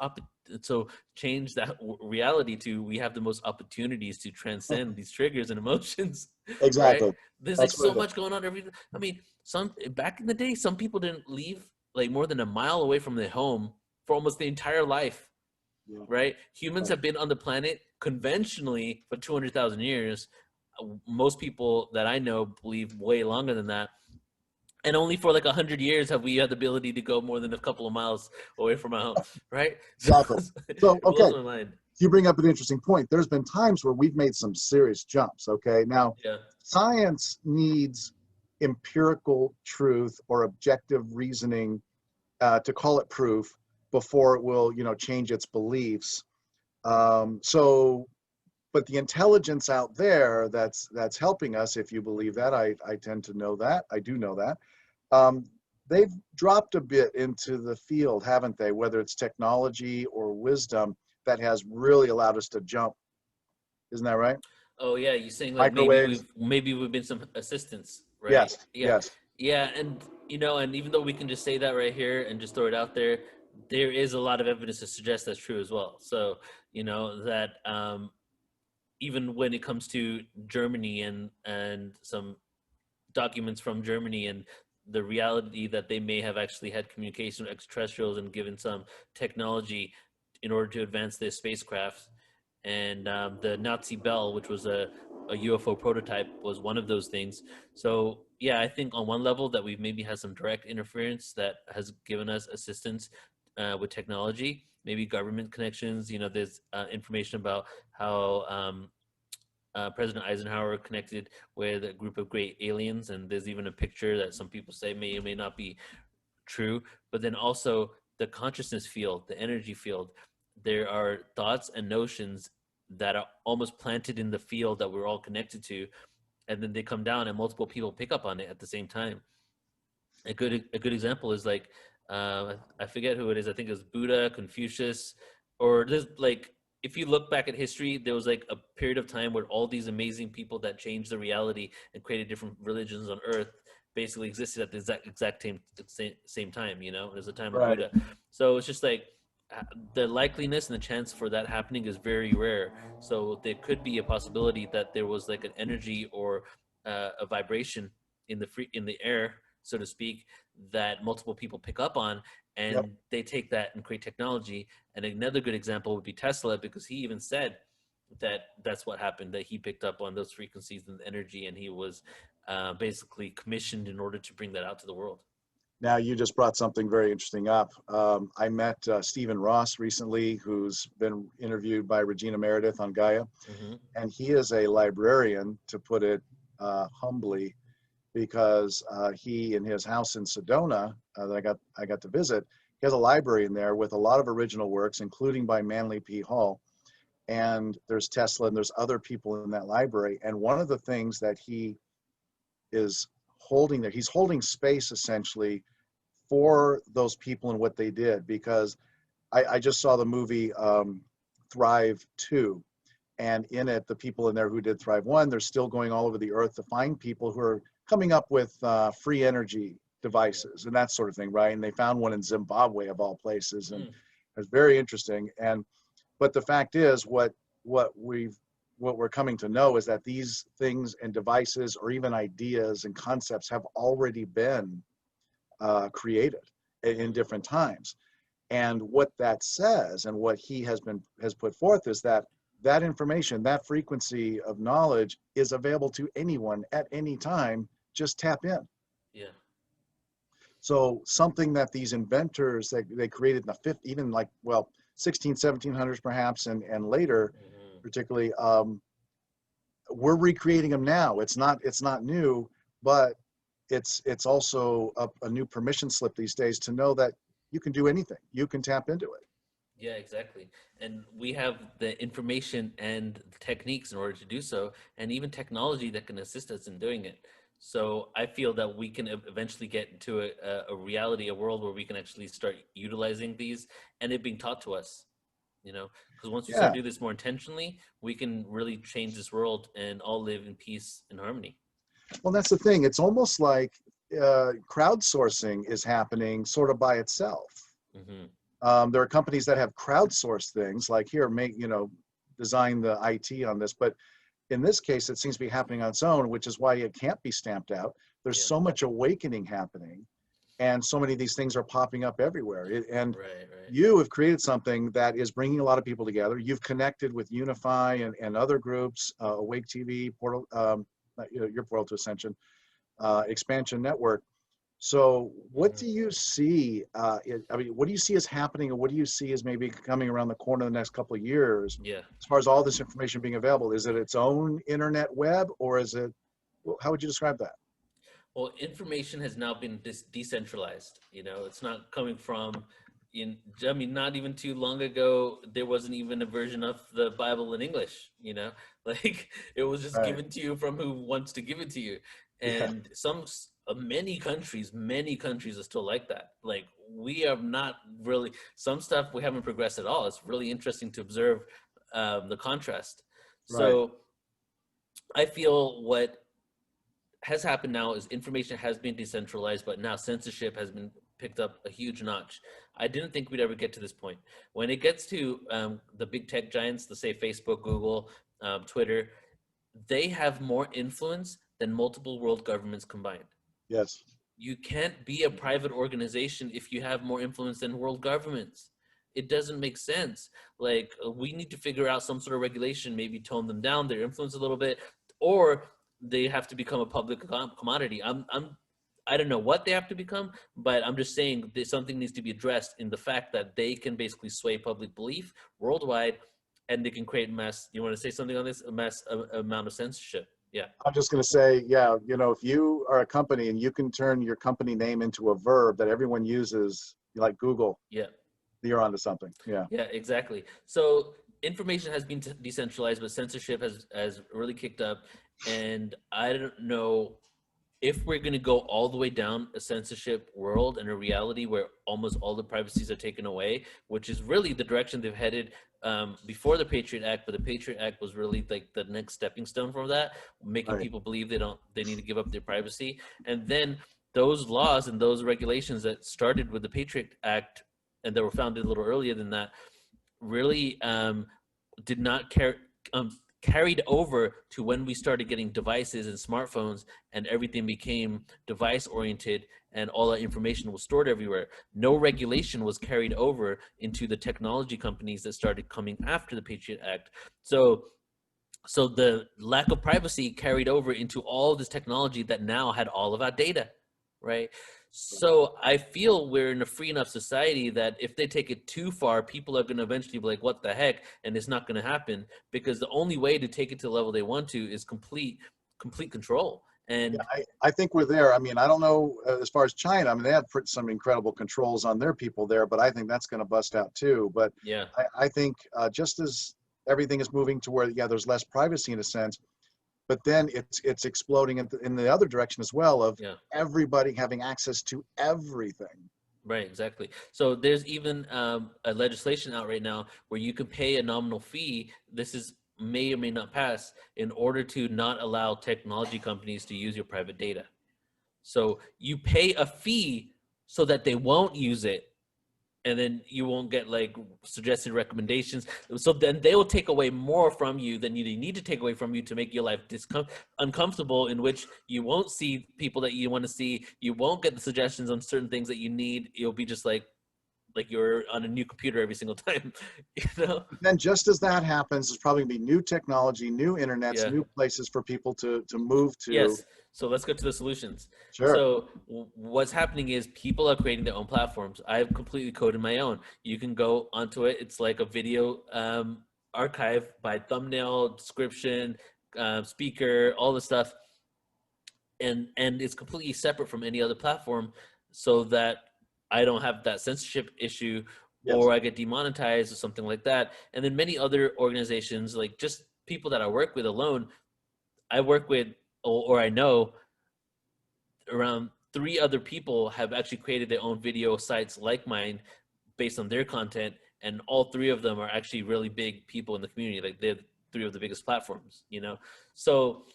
so change that reality to, we have the most opportunities to transcend these triggers and emotions. Right? Exactly. There's like That's what so it is. much going on I mean, some back in the day, some people didn't leave like more than a mile away from their home for almost the entire life. Yeah. Right? Humans Right. have been on the planet conventionally for 200,000 years. Most people that I know believe way longer than that, and only for like 100 years have we had the ability to go more than a couple of miles away from our home, right? So Exactly. So, it okay, blows my mind. you bring up an interesting point. There's been times where we've made some serious jumps. Okay. Now, Yeah. science needs empirical truth or objective reasoning to call it proof before it will, change its beliefs. So, but the intelligence out there that's helping us, if you believe that, I tend to know that. I do know that. Um, they've dropped a bit into the field, haven't they? Whether it's technology or wisdom that has really allowed us to jump. Isn't that right? Oh yeah, you're saying like Microwaves. maybe we've been some assistance, right? Yes. Yeah, Yes. yeah, and and even though we can just say that right here and just throw it out there, there is a lot of evidence to suggest that's true as well. So that even when it comes to Germany and some documents from Germany and the reality that they may have actually had communication with extraterrestrials and given some technology in order to advance their spacecraft. And the Nazi Bell, which was a UFO prototype, was one of those things. So yeah, I think on one level that we've maybe had some direct interference that has given us assistance with technology, maybe government connections. There's information about how President Eisenhower connected with a group of great aliens, and there's even a picture that some people say may or may not be true. But then also the consciousness field, the energy field, there are thoughts and notions that are almost planted in the field that we're all connected to, and then they come down and multiple people pick up on it at the same time. A good example is like I forget who it is. I think it's Buddha, Confucius, or there's like, if you look back at history, there was like a period of time where all these amazing people that changed the reality and created different religions on Earth basically existed at the exact same time. There's a time of Right. Buddha. So it's just like the likeliness and the chance for that happening is very rare. So there could be a possibility that there was like an energy or a vibration in the air, so to speak, that multiple people pick up on, Yep. and they take that and create technology. And another good example would be Tesla, because he even said that that's what happened, that he picked up on those frequencies and energy, and he was basically commissioned in order to bring that out to the world. Now, you just brought something very interesting up. I met Stephen Ross recently, who's been interviewed by Regina Meredith on Gaia, Hmm. and he is a librarian, to put it humbly, because he, in his house in Sedona that I got to visit, he has a library in there with a lot of original works, including by Manly P. Hall. And there's Tesla and there's other people in that library. And one of the things that he is holding there, he's holding space essentially for those people and what they did, because I just saw the movie Thrive 2, and in it, the people in there who did Thrive 1, they're still going all over the earth to find people who are coming up with free energy devices and that sort of thing, right? And they found one in Zimbabwe of all places, and Mm. it was very interesting. But the fact is, what we're coming to know is that these things and devices, or even ideas and concepts, have already been created in different times. And what that says, and what he has put forth, is that information, that frequency of knowledge, is available to anyone at any time just tap in. Yeah. So something that these inventors that they created in the fifth, even like, well, 1700s perhaps, and later, particularly, we're recreating them now. It's not new, but it's also a new permission slip these days to know that you can do anything. You can tap into it. Yeah, exactly. And we have the information and the techniques in order to do so, and even technology that can assist us in doing it. So I feel that we can eventually get into a reality, a world where we can actually start utilizing these and it being taught to us, you know, because once we start Yeah. to do this more intentionally, we can really change this world and all live in peace and harmony. Well, that's the thing. It's almost like crowdsourcing is happening sort of by itself. Hmm. There are companies that have crowdsourced things like here, design the IT on this, but in this case, it seems to be happening on its own, which is why it can't be stamped out. There's Yeah. so much awakening happening, and so many of these things are popping up everywhere. And Right, right. you have created something that is bringing a lot of people together. You've connected with Unify and other groups, Awake TV, Portal, your Portal to Ascension, Expansion Network. So what do you see? What do you see as happening, and what do you see as maybe coming around the corner in the next couple of years? Yeah. As far as all this information being available, is it its own internet web, or is it? How would you describe that? Well, information has now been decentralized. You know, it's not coming from I mean, not even too long ago, there wasn't even a version of the Bible in English, you know, like it was just Right. given to you from who wants to give it to you. Yeah. And many countries are still like that. Like we are not really, some stuff we haven't progressed at all. It's really interesting to observe the contrast. Right. So I feel what has happened now is information has been decentralized, but now censorship has been picked up a huge notch. I didn't think we'd ever get to this point. When it gets to the big tech giants, let's say Facebook, Google, Twitter, they have more influence than multiple world governments combined. Yes. You can't be a private organization if you have more influence than world governments. It doesn't make sense. Like we need to figure out some sort of regulation, maybe tone them down, their influence a little bit, or they have to become a public commodity. I don't know what they have to become, but I'm just saying that something needs to be addressed in the fact that they can basically sway public belief worldwide, and they can create mass. You want to say something on this? A mass amount of censorship. Yeah. I'm just going to say, yeah, if you are a company and you can turn your company name into a verb that everyone uses, like Google, Yeah. you're onto something. Yeah. Yeah, exactly. So information has been decentralized, but censorship has really kicked up. And I don't know if we're going to go all the way down a censorship world and a reality where almost all the privacies are taken away, which is really the direction they've headed before the Patriot Act. But the Patriot Act was really like the next stepping stone from that, making Right. people believe they need to give up their privacy. And then those laws and those regulations that started with the Patriot Act and that were founded a little earlier than that really did not carried over to when we started getting devices and smartphones and everything became device oriented and all that information was stored everywhere. No regulation was carried over into the technology companies that started coming after the Patriot Act. So the lack of privacy carried over into all this technology that now had all of our data, right? So I feel we're in a free enough society that if they take it too far, people are going to eventually be like, what the heck? And it's not going to happen because the only way to take it to the level they want to is complete control. And yeah, I think we're there. I mean, I don't know as far as China. I mean, they have put some incredible controls on their people there, but I think that's going to bust out too. But yeah, I think just as everything is moving to where, yeah, there's less privacy in a sense, but then it's exploding in the other direction as well of yeah. everybody having access to everything. Right, exactly. So there's even a legislation out right now where you can pay a nominal fee. This is may or may not pass in order to not allow technology companies to use your private data. So you pay a fee so that they won't use it, and then you won't get like suggested recommendations. So then they will take away more from you than you need to take away from you to make your life uncomfortable, in which you won't see people that you want to see. You won't get the suggestions on certain things that you need. You'll be just like, like you're on a new computer every single time, you know? Then just as that happens, there's probably gonna be new technology, new internets, Yeah. new places for people to move to. Yes. So let's go to the solutions. Sure. So what's happening is people are creating their own platforms. I've completely coded my own. You can go onto it. It's like a video archive by thumbnail, description, speaker, all the stuff, and it's completely separate from any other platform, so that I don't have that censorship issue, Yes. or I get demonetized or something like that. And then many other organizations, like just people that I work with alone, I work with, or I know around 3 other people have actually created their own video sites like mine based on their content, and all 3 of them are actually really big people in the community. Like they're 3 of the biggest platforms, you know. So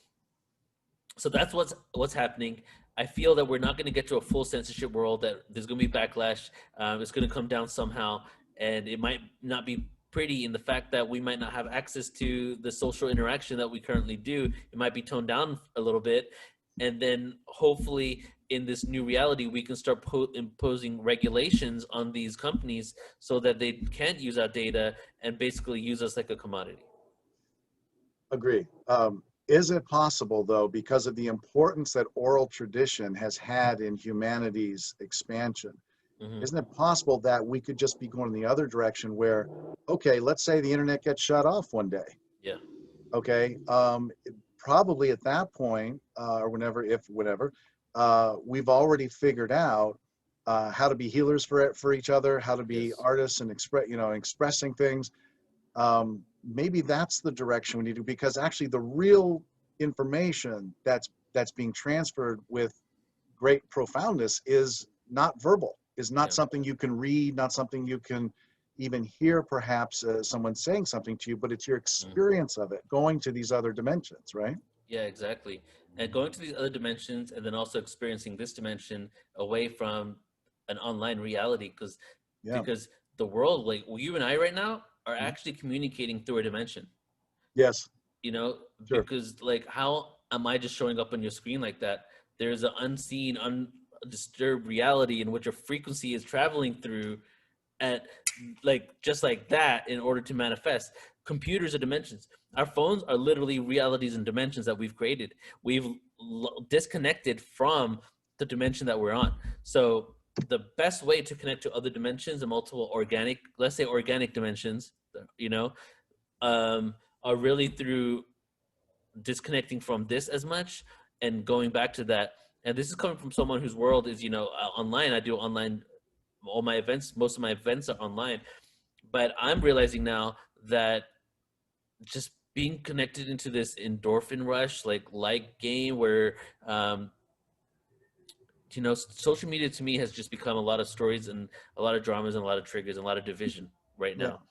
that's what's happening. I feel that we're not going to get to a full censorship world, that there's going to be backlash. It's going to come down somehow, and it might not be pretty in the fact that we might not have access to the social interaction that we currently do. It might be toned down a little bit, and then hopefully in this new reality we can start imposing regulations on these companies so that they can't use our data and basically use us like a commodity. Agree. Is it possible, though, because of the importance that oral tradition has had in humanity's expansion, Mm-hmm. isn't it possible that we could just be going the other direction where, okay, let's say the internet gets shut off one day. Yeah. Okay. Probably at that point, or whenever, we've already figured out how to be healers for each other, how to be Yes. artists and expressing things. Maybe that's the direction we need to, because actually the real information that's being transferred with great profoundness is not verbal, is not Yeah. something you can read, not something you can even hear, perhaps someone saying something to you, but it's your experience of it going to these other dimensions, right? Yeah, exactly. And going to these other dimensions, and then also experiencing this dimension away from an online reality, Yeah. because the world, like you and I right now, are actually communicating through a dimension. Yes. You know, Sure. because like, how am I just showing up on your screen like that? There's an unseen, undisturbed reality in which a frequency is traveling through, at like just like that, in order to manifest. Computers are dimensions. Our phones are literally realities and dimensions that we've created. We've disconnected from the dimension that we're on. So the best way to connect to other dimensions and multiple organic, let's say organic dimensions, you know, are really through disconnecting from this as much and going back to that. And this is coming from someone whose world is, online. I do online, all my events, most of my events are online. But I'm realizing now that just being connected into this endorphin rush, like game, where social media to me has just become a lot of stories and a lot of dramas and a lot of triggers and a lot of division right Yeah. now.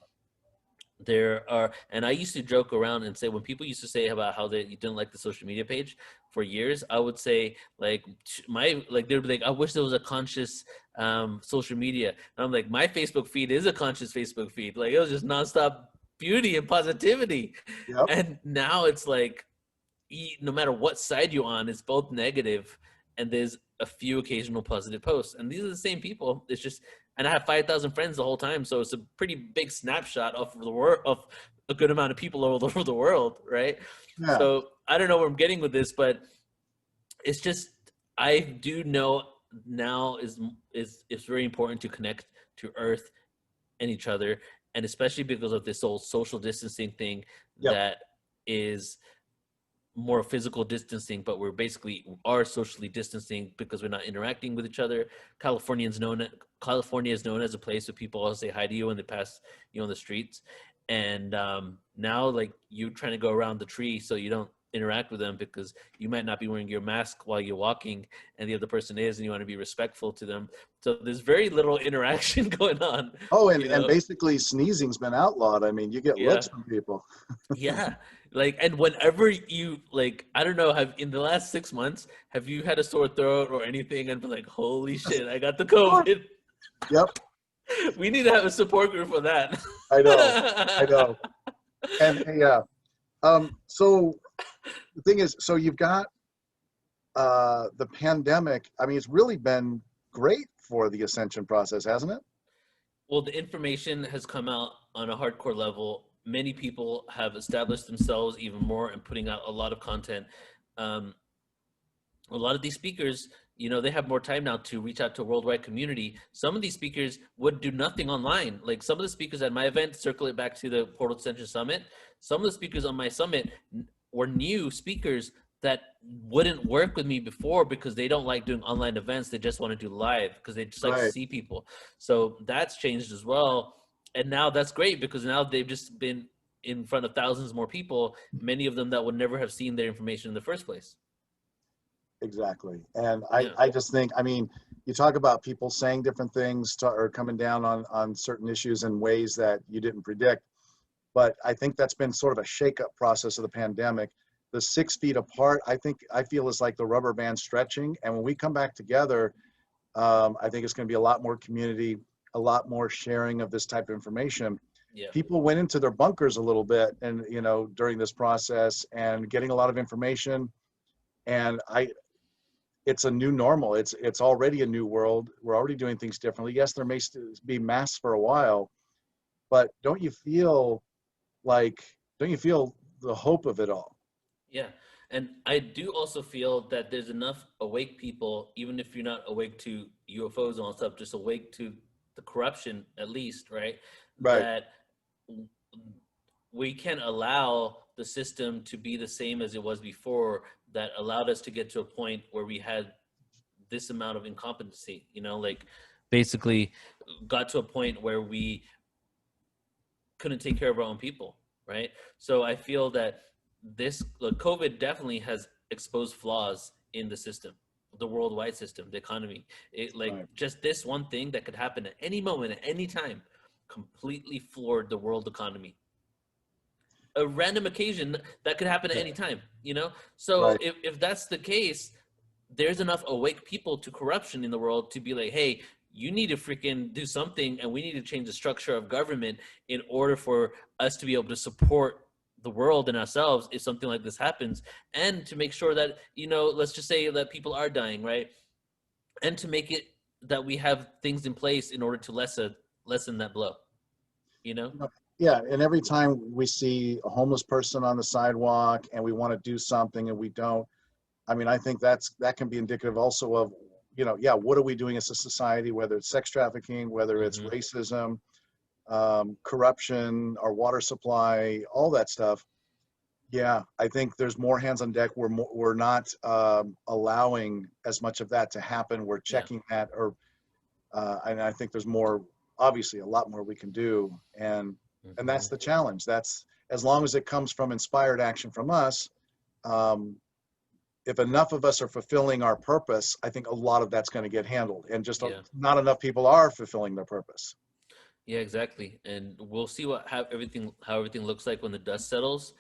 There are, and I used to joke around and say, when people used to say about how they didn't like the social media page for years, I would say they'd be like, I wish there was a conscious social media. And I'm like, my Facebook feed is a conscious Facebook feed. Like, it was just nonstop beauty and positivity. Yep. And now it's like, no matter what side you're on, it's both negative, and there's a few occasional positive posts. And these are the same people. It's just, and I have 5,000 friends the whole time, so it's a pretty big snapshot of the world, of a good amount of people all over the world, right? Yeah. So I don't know where I'm getting with this, but it's just, I do know now is it's very important to connect to Earth and each other, and especially because of this whole social distancing thing. Yep. That is more physical distancing, but we're basically are socially distancing because we're not interacting with each other. California is known as a place where people all say hi to you when they pass you on the streets. And now, like, you trying to go around the tree so you don't interact with them because you might not be wearing your mask while you're walking, and the other person is, and you want to be respectful to them. So there's very little interaction going on. Oh, and basically sneezing's been outlawed. I mean, you get Yeah. looks from people. Yeah. And whenever you, I don't know, in the last 6 months, have you had a sore throat or anything and be like, holy shit, I got the COVID? Yep. We need to have a support group for that. I know. And yeah. So the thing is, so you've got the pandemic. I mean, it's really been great for the ascension process, hasn't it? Well, the information has come out on a hardcore level. Many people have established themselves even more and putting out a lot of content. Um, a lot of these speakers, they have more time now to reach out to a worldwide community. Some of these speakers would do nothing online. Like some of the speakers at my event, circle it back to the Portal Ascension Summit. Some of the speakers on my summit were new speakers that wouldn't work with me before because they don't like doing online events. They just want to do live because they just like to Right. see people. So that's changed as well. And now that's great because now they've just been in front of thousands more people, many of them that would never have seen their information in the first place. Exactly. And Yeah. I just think, I mean, you talk about people saying different things or coming down on certain issues in ways that you didn't predict. But I think that's been sort of a shakeup process of the pandemic. The 6 feet apart, I feel is like the rubber band stretching. And when we come back together, I think it's going to be a lot more community, a lot more sharing of this type of information. Yeah. People went into their bunkers a little bit and, during this process and getting a lot of information. And it's a new normal. It's already a new world. We're already doing things differently. Yes, there may be masks for a while, but don't you feel the hope of it all? Yeah. And I do also feel that there's enough awake people, even if you're not awake to UFOs and all stuff, just awake to the corruption at least, right? Right. That we can allow the system to be the same as it was before, that allowed us to get to a point where we had this amount of incompetency, like basically got to a point where we couldn't take care of our own people, right? So I feel that COVID definitely has exposed flaws in the system, the worldwide system, the economy. It like Right. just this one thing that could happen at any moment, at any time, completely floored the world economy. A random occasion that could happen at Yeah. any time, So Right. if that's the case, there's enough awake people to corruption in the world to be like, hey, you need to freaking do something, and we need to change the structure of government in order for us to be able to support the world and ourselves if something like this happens, and to make sure that, let's just say that people are dying, right? And to make it that we have things in place in order to lessen that blow, you know? Yeah, and every time we see a homeless person on the sidewalk and we want to do something and we don't, I mean, I think that can be indicative also of, yeah, what are we doing as a society, whether it's sex trafficking, whether it's Mm-hmm. racism, corruption, our water supply, all that stuff. Yeah, I think there's more hands on deck. We're not allowing as much of that to happen. We're Yeah. checking that, and I think there's more, obviously, a lot more we can do, and Mm-hmm. that's the challenge. That's as long as it comes from inspired action from us. Um, if enough of us are fulfilling our purpose, I think a lot of that's going to get handled, and just Yeah. not enough people are fulfilling their purpose. Yeah, exactly. And we'll see how everything looks like when the dust settles.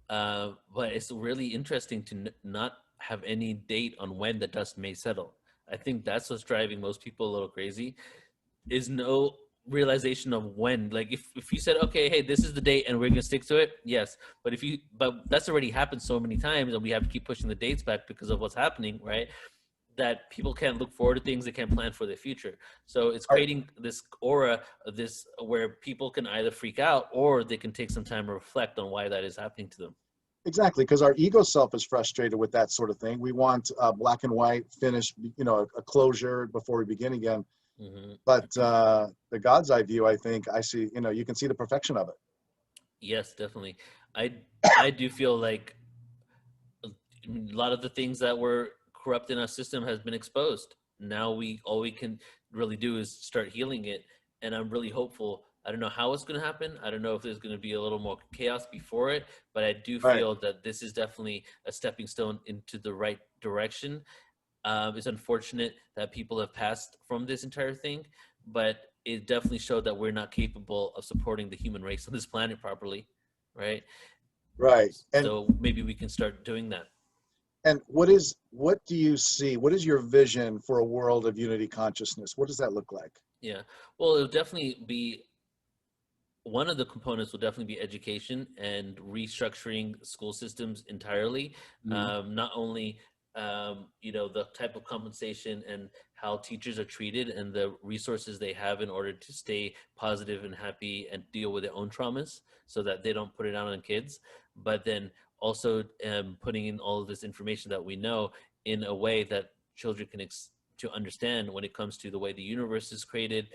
But it's really interesting to not have any date on when the dust may settle. I think that's what's driving most people a little crazy, is no realization of when. Like if you said, okay, hey, this is the date and we're gonna stick to it, yes. But that's already happened so many times, and we have to keep pushing the dates back because of what's happening, right? That people can't look forward to things, they can't plan for their future. So it's Our, creating this aura of this where people can either freak out or they can take some time to reflect on why that is happening to them. exactly, because our ego self is frustrated with that sort of thing. We want black and white, finished, a closure before we begin again. Hmm. But the God's eye view, I think, I see, you can see the perfection of it. Yes, definitely. I do feel like a lot of the things that were corrupt in our system has been exposed. Now all we can really do is start healing it, and I'm really hopeful. I don't know how it's going to happen. I don't know if there's going to be a little more chaos before it, but I do Right. feel that this is definitely a stepping stone into the right direction. It's unfortunate that people have passed from this entire thing, but it definitely showed that we're not capable of supporting the human race on this planet properly, right? Right. So maybe we can start doing that. And what do you see? What is your vision for a world of unity consciousness? What does that look like? Yeah. Well, it'll definitely be one of the components will definitely be education and restructuring school systems entirely. Mm. Not only the type of compensation and how teachers are treated and the resources they have in order to stay positive and happy and deal with their own traumas so that they don't put it out on kids. But then also putting in all of this information that we know in a way that children can to understand when it comes to the way the universe is created,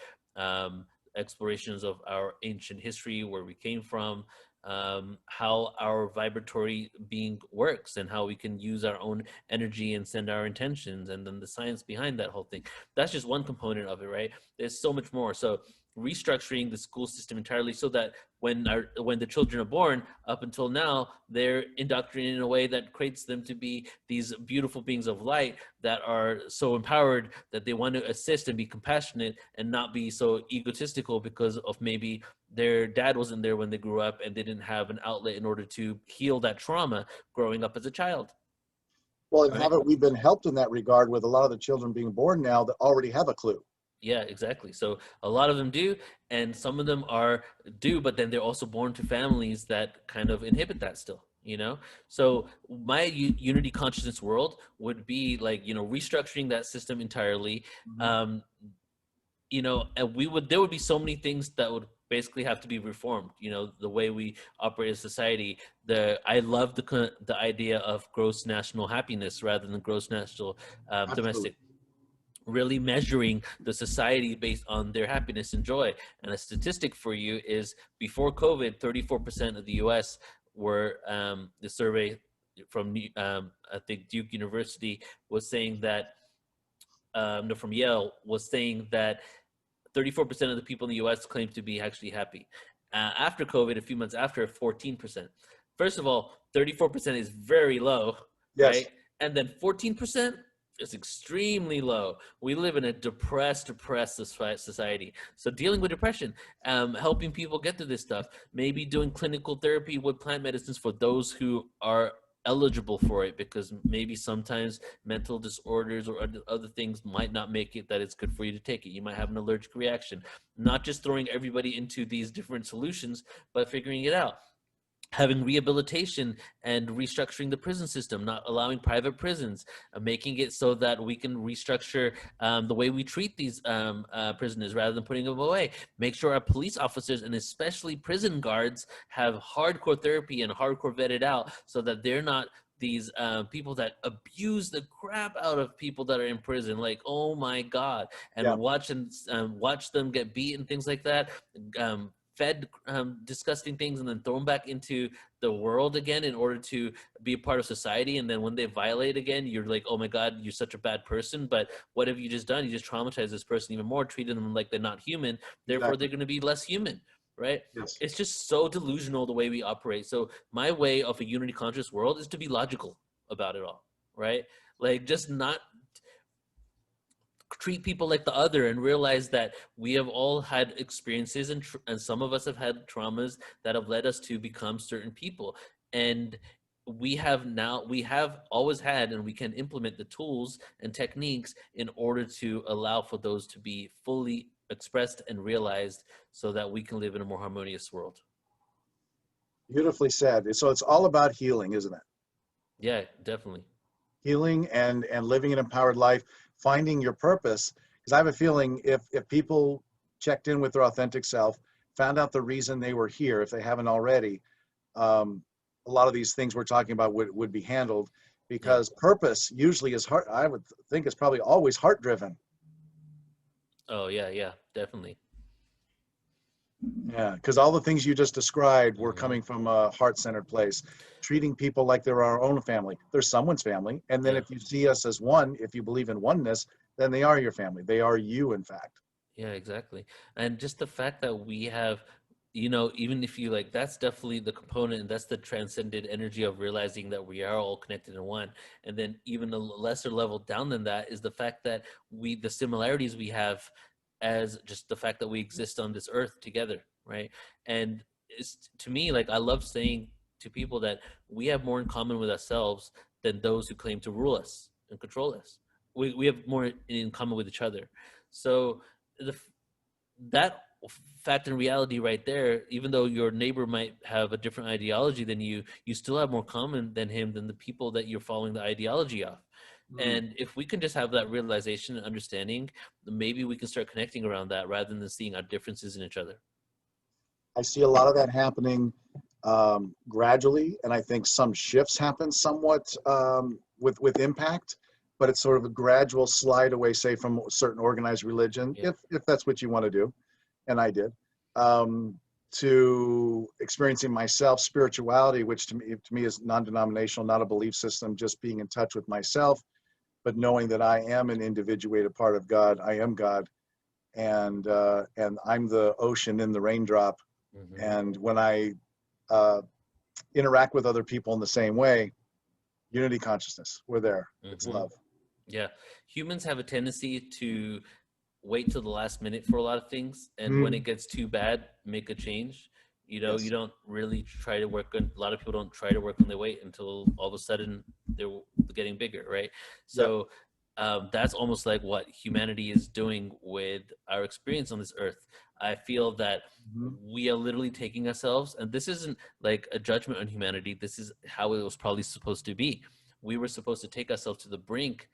explorations of our ancient history, where we came from, how our vibratory being works and how we can use our own energy and send our intentions, and then the science behind that whole thing. That's just one component of it, right? There's so much more. So restructuring the school system entirely so that when the children are born up until now, they're indoctrinated in a way that creates them to be these beautiful beings of light that are so empowered that they want to assist and be compassionate and not be so egotistical because of maybe their dad wasn't there when they grew up and they didn't have an outlet in order to heal that trauma growing up as a child. Well, and Right? haven't we been helped in that regard with a lot of the children being born now that already have a clue? Yeah, exactly. So a lot of them do, and some of them do, but then they're also born to families that kind of inhibit that still, you know? So my unity consciousness world would be like, restructuring that system entirely. Mhm. And there would be so many things that would basically have to be reformed, the way we operate as society. I love the idea of gross national happiness rather than gross national Absolutely. domestic, really measuring the society based on their happiness and joy. And a statistic for you is before COVID, 34% of the US were, the survey from, I think Duke University was saying that, no, from Yale was saying that 34% of the people in the US claim to be actually happy. After COVID, a few months after, 14%. First of all, 34% is very low, Yes. right? And then 14% is extremely low. We live in a depressed society. So dealing with depression, helping people get through this stuff, maybe doing clinical therapy with plant medicines for those who are eligible for it, because maybe sometimes mental disorders or other things might not make it that it's good for you to take it. You might have an allergic reaction. Not just throwing everybody into these different solutions, but figuring it out. Having rehabilitation and restructuring the prison system, not allowing private prisons, making it so that we can restructure the way we treat these prisoners rather than putting them away. Make sure our police officers and especially prison guards have hardcore therapy and hardcore vetted out so that they're not these people that abuse the crap out of people that are in prison, like, oh my God, and Yeah. watch them get beat and things like that. Fed disgusting things and then thrown back into the world again in order to be a part of society. And then when they violate again, you're like, oh my God, you're such a bad person. But what have you just done? You just traumatized this person even more, treated them like they're not human. Therefore, they're Exactly. going to be less human, right? Yes. It's just so delusional the way we operate. So my way of a unity conscious world is to be logical about it all, right? Like, just not treat people like the other and realize that we have all had experiences and some of us have had traumas that have led us to become certain people. And we have always had, and we can implement the tools and techniques in order to allow for those to be fully expressed and realized so that we can live in a more harmonious world. Beautifully said. So it's all about healing, isn't it? Yeah, definitely. Healing and living an empowered life, finding your purpose. Because I have a feeling if people checked in with their authentic self, found out the reason they were here, if they haven't already, a lot of these things we're talking about would be handled, Yeah. because purpose usually is heart. I would think it's probably always heart driven. Oh yeah, definitely. Yeah, because all the things you just described were Hmm. coming from a heart-centered place, treating people like they're our own family. They're someone's family. And then Yeah. if you see us as one, if you believe in oneness, then they are your family. They are you, in fact. Yeah, exactly. And just the fact that we have, even if you like, that's definitely the component, and that's the transcended energy of realizing that we are all connected in one. And then even a lesser level down than that is the fact that the similarities we have as just the fact that we exist on this earth together, right? And it's, to me, like, I love saying to people that we have more in common with ourselves than those who claim to rule us and control us. We have more in common with each other. So the that fact and reality right there, even though your neighbor might have a different ideology than you still have more common than him, than the people that you're following the ideology of. Mm. And if we can just have that realization and understanding, maybe we can start connecting around that rather than seeing our differences in each other. I see a lot of that happening gradually, and I think some shifts happen somewhat with impact, but it's sort of a gradual slide away, say, from certain organized religion, Yeah. if that's what you want to do, and I did, to experiencing myself spirituality, which to me is non-denominational, not a belief system, just being in touch with myself, but knowing that I am an individuated part of God. I am God, and I'm the ocean in the raindrop. Mm-hmm. And when I interact with other people in the same way, unity consciousness, we're there. It's Mm-hmm. love. Yeah. Humans have a tendency to wait till the last minute for a lot of things. And when Mm. it gets too bad, make a change. You know, you Yes. don't really try to work on, a lot of people don't try to work when they wait until all of a sudden they're getting bigger, right? Yeah. So that's almost like what humanity is doing with our experience on this earth. I feel that Mhm. we are literally taking ourselves, and this isn't like a judgment on humanity. This is how it was probably supposed to be. We were supposed to take ourselves to the brink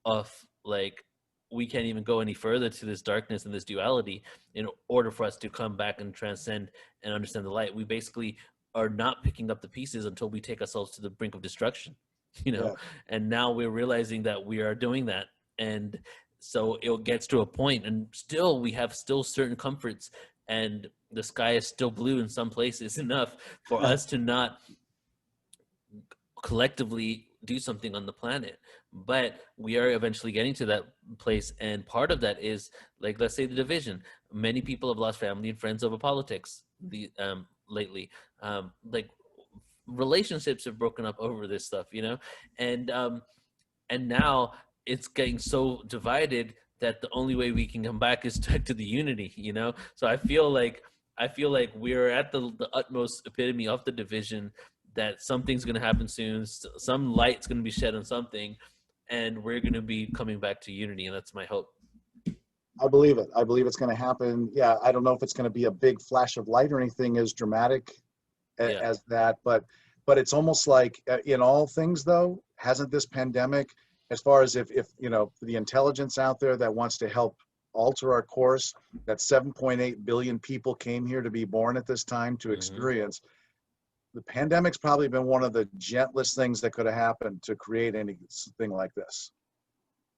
of like we can't even go any further to this darkness and this duality in order for us to come back and transcend and understand the light. We basically are not picking up the pieces until we take ourselves to the brink of destruction, you know. Yeah. And now we're realizing that we are doing that, and so it gets to a point and still we have still certain comforts, and the sky is still blue in some places enough for us to not collectively do something on the planet. But we are eventually getting to that place, and part of that is, like, let's say the division. Many people have lost family and friends over politics lately. Like, relationships have broken up over this stuff, you know. And now it's getting so divided that the only way we can come back is back to the unity, you know. So I feel like we're at the utmost epitome of the division, that something's going to happen soon. Some light's going to be shed on something, and we're going to be coming back to unity, and that's my hope. I believe it. I believe it's going to happen. Yeah, I don't know if it's going to be a big flash of light or anything as dramatic Yeah. as that, but it's almost like in all things, though, hasn't this pandemic, as far as if you know, the intelligence out there that wants to help alter our course, that 7.8 billion people came here to be born at this time to Mhm. experience. The pandemic's probably been one of the gentlest things that could have happened to create anything like this.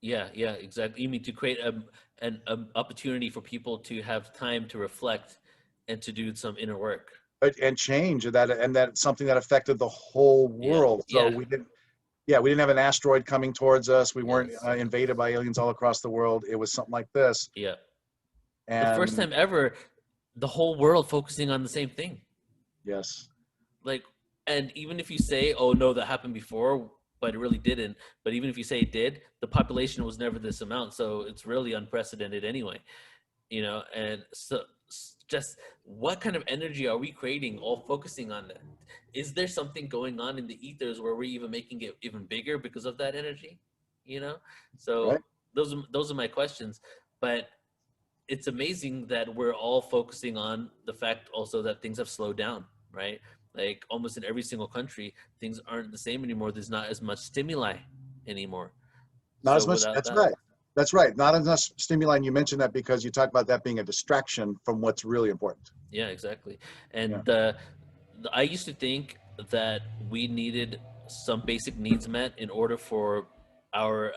Yeah, exactly. You mean to create an opportunity for people to have time to reflect and to do some inner work. And change, and that's something that affected the whole Yeah, world. So yeah, we didn't have an asteroid coming towards us. We weren't yes, invaded by aliens all across the world. It was something like this. yeah. The first And time ever, the whole world focusing on the same thing. yes, Like, and even if you say, "Oh no, that happened before," but it really didn't. But even if you say it did, the population was never this amount, so it's really unprecedented anyway. You know, and so just what kind of energy are we creating, all focusing on that? Is there something going on in the ethers where we're even making it even bigger because of that energy? You know, right. so those are my questions. But it's amazing that we're all focusing on the fact also that things have slowed down, right? Like almost in every single country, things aren't the same anymore. There's not as much stimuli anymore. Not So as much. without That's that, right. That's right. Not as much stimuli. And you mentioned that because you talk about that being a distraction from what's really important. yeah, exactly. Yeah. And I used to think that we needed some basic needs met in order for our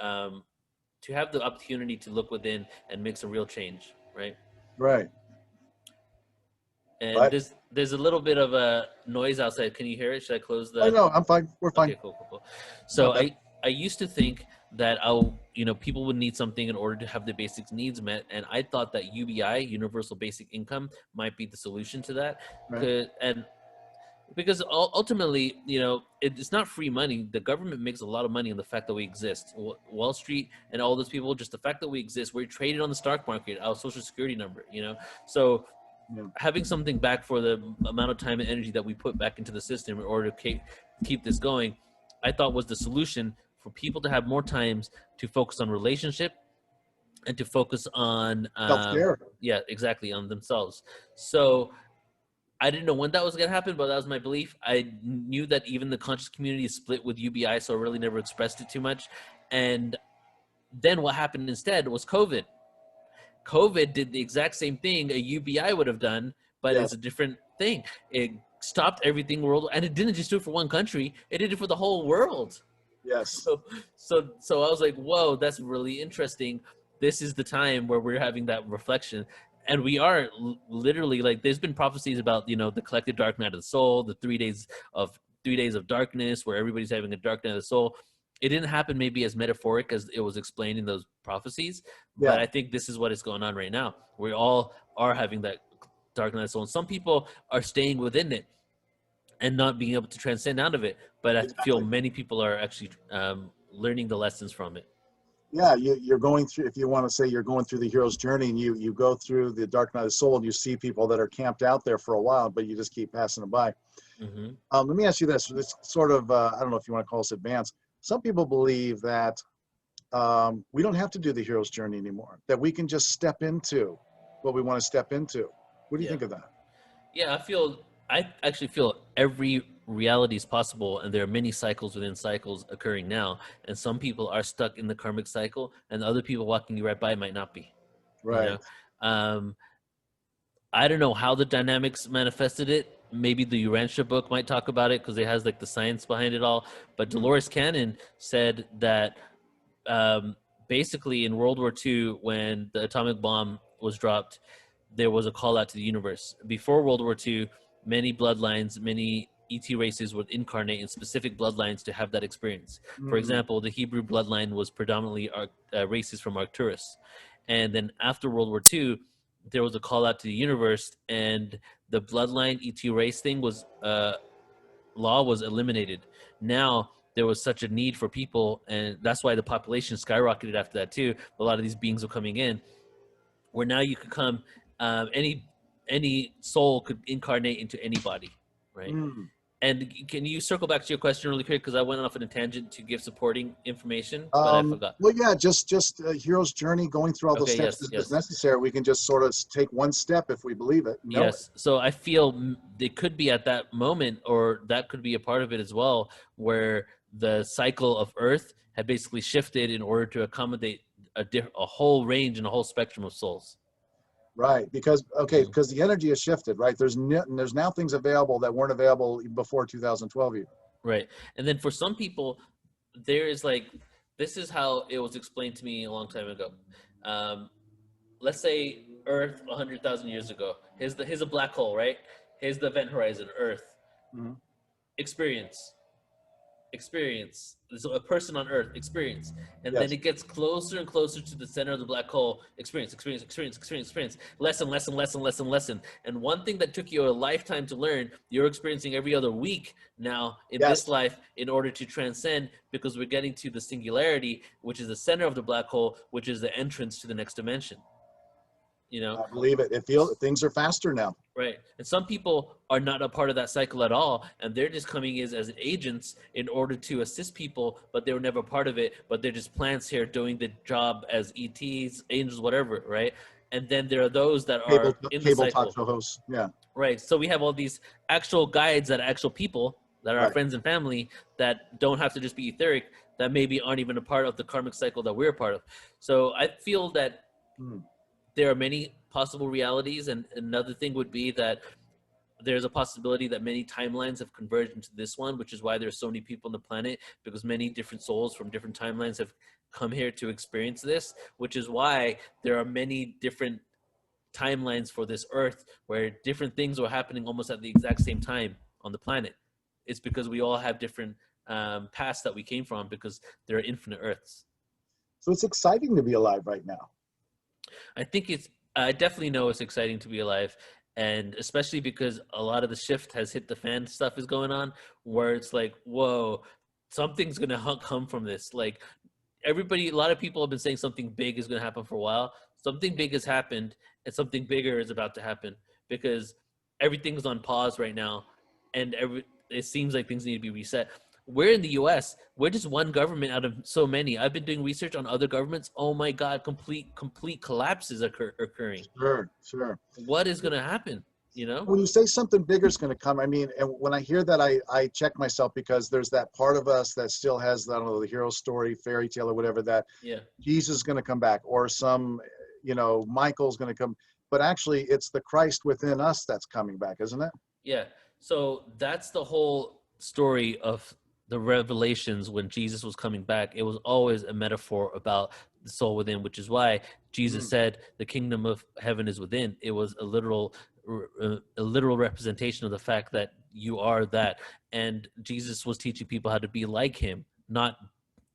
to have the opportunity to look within and make some real change, right? Right. And But there's a little bit of a noise outside. Can you hear it? Should I close oh the? no, I'm fine. We're fine. Okay, cool. It's not So bad. I used to think that people would need something in order to have their basic needs met, and I thought that UBI, Universal Basic Income, might be the solution to that. Right. And because ultimately, it's not free money. The government makes a lot of money on the fact that we exist. Wall Street and all those people, just the fact that we exist, we're traded on the stock market, our social security number, So Yeah. having something back for the amount of time and energy that we put back into the system in order to keep this going, I thought was the solution for people to have more times to focus on relationship and to focus on, Self-care. yeah, exactly, on themselves. So I didn't know when that was going to happen, but that was my belief. I knew that even the conscious community is split with UBI, so I really never expressed it too much. And then what happened instead was COVID. COVID did the exact same thing a UBI would have done, but Yes. it's a different thing. It stopped everything world, and it didn't just do it for one country; it did it for the whole world. Yes. So I was like, whoa, that's really interesting. This is the time where we're having that reflection, and we are literally like, there's been prophecies about the collective dark night of the soul, the 3 days of darkness, where everybody's having a dark night of the soul. It didn't happen maybe as metaphoric as it was explained in those prophecies, but Yeah. I think this is what is going on right now. We all are having that dark night of the soul, and some people are staying within it and not being able to transcend out of it. But I feel Exactly. many people are actually learning the lessons from it. Yeah, you're going through, if you want to say you're going through the hero's journey, and you go through the dark night of the soul, and you see people that are camped out there for a while, but you just keep passing them by. Mm-hmm. Let me ask you this. This sort of, I don't know if you want to call this advanced. Some people believe that we don't have to do the hero's journey anymore, that we can just step into what we want to step into. What do you Yeah. think of that? Yeah, I actually feel every reality is possible, and there are many cycles within cycles occurring now. And some people are stuck in the karmic cycle, and other people walking right by might not be. You Right. know, um, I don't know how the dynamics manifested it. Maybe the Urantia book might talk about it because it has like the science behind it all. But Dolores Cannon said that basically in World War II, when the atomic bomb was dropped, there was a call out to the universe. Before World War II, many bloodlines, many ET races would incarnate in specific bloodlines to have that experience. For Mm. example, the Hebrew bloodline was predominantly races from Arcturus. And then after World War II, there was a call out to the universe, and the bloodline ET race thing was law was eliminated. Now there was such a need for people, and that's why the population skyrocketed after that too. A lot of these beings were coming in, where now you could come, any soul could incarnate into any body, right? Mm. And can you circle back to your question really quick, because I went off on a tangent to give supporting information, but I forgot. Well, yeah, just a hero's journey, going through all the Okay, steps yes, that's yes. necessary. We can just sort of take one step if we believe it. Know it. Yes. So I feel it could be at that moment, or that could be a part of it as well, where the cycle of Earth had basically shifted in order to accommodate a whole range and a whole spectrum of souls. Right, because Mhm. because the energy has shifted, right? There's now things available that weren't available before 2012 even. Right. And then for some people, there is like, this is how it was explained to me a long time ago. Um, let's say Earth 100,000 years ago. Here's a black hole, right? Here's the event horizon, Earth. Mhm. Experience. There's a person on Earth, experience. And then Yes. it gets closer and closer to the center of the black hole, experience. Lesson. And one thing that took you a lifetime to learn, you're experiencing every other week now in Yes. this life in order to transcend, because we're getting to the singularity, which is the center of the black hole, which is the entrance to the next dimension. I believe it. It feels things are faster now. Right. And some people are not a part of that cycle at all, and they're just coming in as agents in order to assist people, but they were never part of it, but they're just plants here doing the job as ETs, angels, whatever, right? And then there are those that are in the Cable talk cycle. show hosts. Yeah. Right. So we have all these actual guides that are actual people that are our Right. friends and family that don't have to just be etheric, that maybe aren't even a part of the karmic cycle that we're a part of. So I feel that there are many possible realities, and another thing would be that there's a possibility that many timelines have converged into this one, which is why there's so many people on the planet, because many different souls from different timelines have come here to experience this, which is why there are many different timelines for this Earth where different things were happening almost at the exact same time on the planet. It's because we all have different paths that we came from, because there are infinite Earths. So it's exciting to be alive right now. I definitely know it's exciting to be alive, and especially because a lot of the shift has hit the fan stuff is going on, where it's like, whoa, something's going to come from this. Like a lot of people have been saying something big is going to happen for a while. Something big has happened, and something bigger is about to happen, because everything's on pause right now, and it seems like things need to be reset. We're in the U.S. We're just one government out of so many. I've been doing research on other governments. Oh my God, complete collapses occurring. Sure. What is going to happen? you know? When you say something bigger is going to come, I mean, and when I hear that, I check myself, because there's that part of us that still has, I don't know, the hero story, fairy tale or whatever, that Yeah. Jesus is going to come back, or some, Michael's going to come. But actually, it's the Christ within us that's coming back, isn't it? Yeah. So that's the whole story of the revelations when Jesus was coming back. It was always a metaphor about the soul within, which is why Jesus Mm, said the kingdom of heaven is within. It was a literal representation of the fact that you are that. And Jesus was teaching people how to be like him, not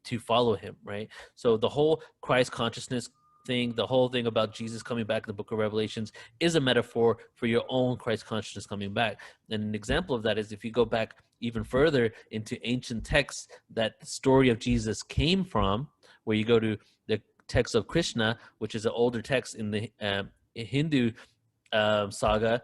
to follow him, right? So the whole Christ consciousness thing, the whole thing about Jesus coming back in the book of Revelations is a metaphor for your own Christ consciousness coming back. And an example of that is if you go back even further into ancient texts that the story of Jesus came from, where you go to the text of Krishna, which is an older text in the Hindu saga,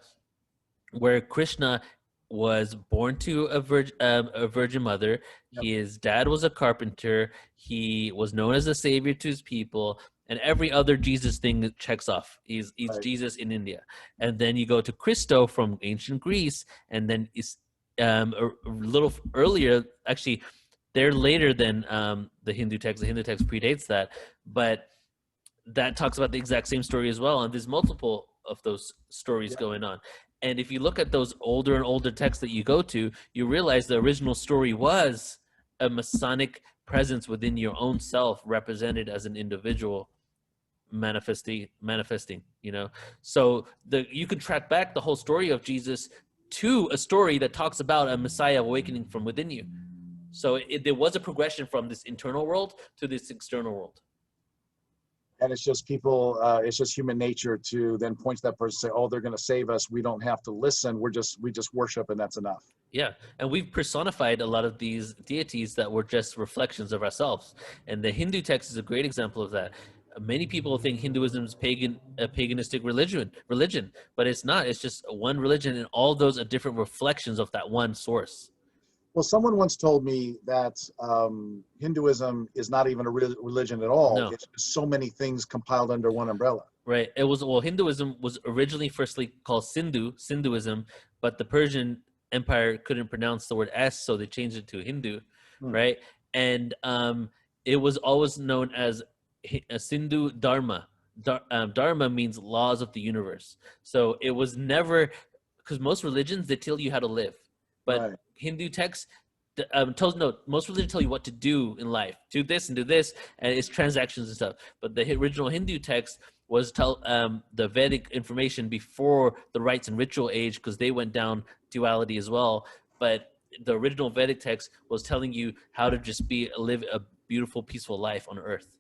where Krishna was born to a virgin mother. yep, His dad was a carpenter. He was known as a savior to his people, and every other Jesus thing checks off. He's right. Jesus in India, and then you go to Christo from ancient Greece, and then is a little earlier. Actually, they're later than the Hindu text. The Hindu text predates that, but that talks about the exact same story as well. And there's multiple of those stories Yep. going on. And if you look at those older and older texts that you go to, you realize the original story was a Masonic presence within your own self, represented as an individual manifesting, you know. So you can track back the whole story of Jesus to a story that talks about a Messiah awakening from within you. So there was a progression from this internal world to this external world. And it's just people, it's just human nature to then point to that person and say, oh, they're going to save us. We don't have to listen. We just worship, and that's enough. Yeah, and we've personified a lot of these deities that were just reflections of ourselves. And the Hindu text is a great example of that. Many people think Hinduism is a paganistic religion, but it's not. It's just one religion, and all those are different reflections of that one source. Well, someone once told me that Hinduism is not even a religion at all. No, It's just so many things compiled under one umbrella. right? It was well, Hinduism was originally firstly called Sindhuism, but the Persian Empire couldn't pronounce the word S, so they changed it to Hindu, Hmm. right? And it was always known as Sindhu Dharma. Dharma means laws of the universe. So it was never, because most religions they tell you how to live, but Right. Hindu texts most religions tell you what to do in life. Do this and do this, and it's transactions and stuff. But the original Hindu text was the Vedic information before the rites and ritual age, because they went down duality as well. But the original Vedic text was telling you how to just live a beautiful, peaceful life on Earth,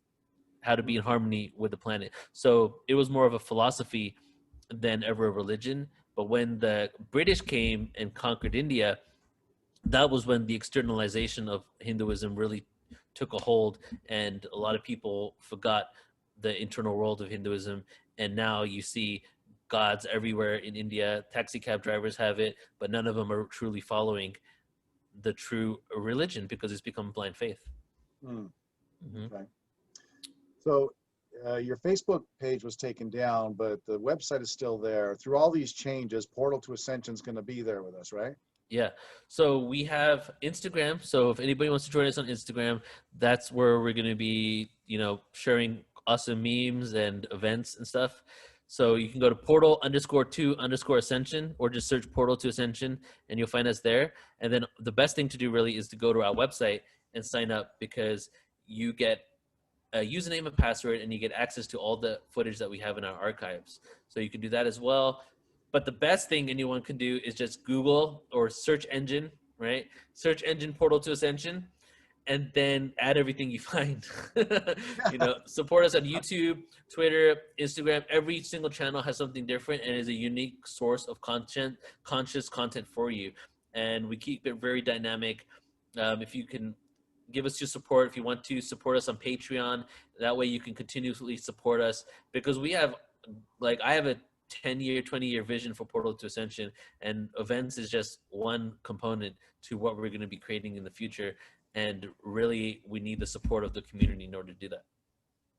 how to be in harmony with the planet. So it was more of a philosophy than ever a religion. But when the British came and conquered India, that was when the externalization of Hinduism really took a hold, and a lot of people forgot the internal world of Hinduism. And now you see gods everywhere in India. Taxi cab drivers have it, but none of them are truly following the true religion because it's become blind faith. Hmm. Mm-hmm. Okay. So your Facebook page was taken down, but the website is still there. Through all these changes, Portal to Ascension is going to be there with us, right? Yeah. So we have Instagram. So if anybody wants to join us on Instagram, that's where we're going to be, sharing awesome memes and events and stuff. So you can go to portal_to_ascension, or just search Portal to Ascension and you'll find us there. And then the best thing to do really is to go to our website and sign up, because you get a username and password and you get access to all the footage that we have in our archives. So you can do that as well. But the best thing anyone can do is just Google or search engine, right? Search engine Portal to Ascension, and then add everything you find. Support us on YouTube, Twitter, Instagram. Every single channel has something different and is a unique source of conscious content for you. And we keep it very dynamic. If you can give us your support, if you want to support us on Patreon, that way you can continuously support us, because we have, I have a 10-year, 20-year vision for Portal to Ascension, and events is just one component to what we're going to be creating in the future. And really, we need the support of the community in order to do that.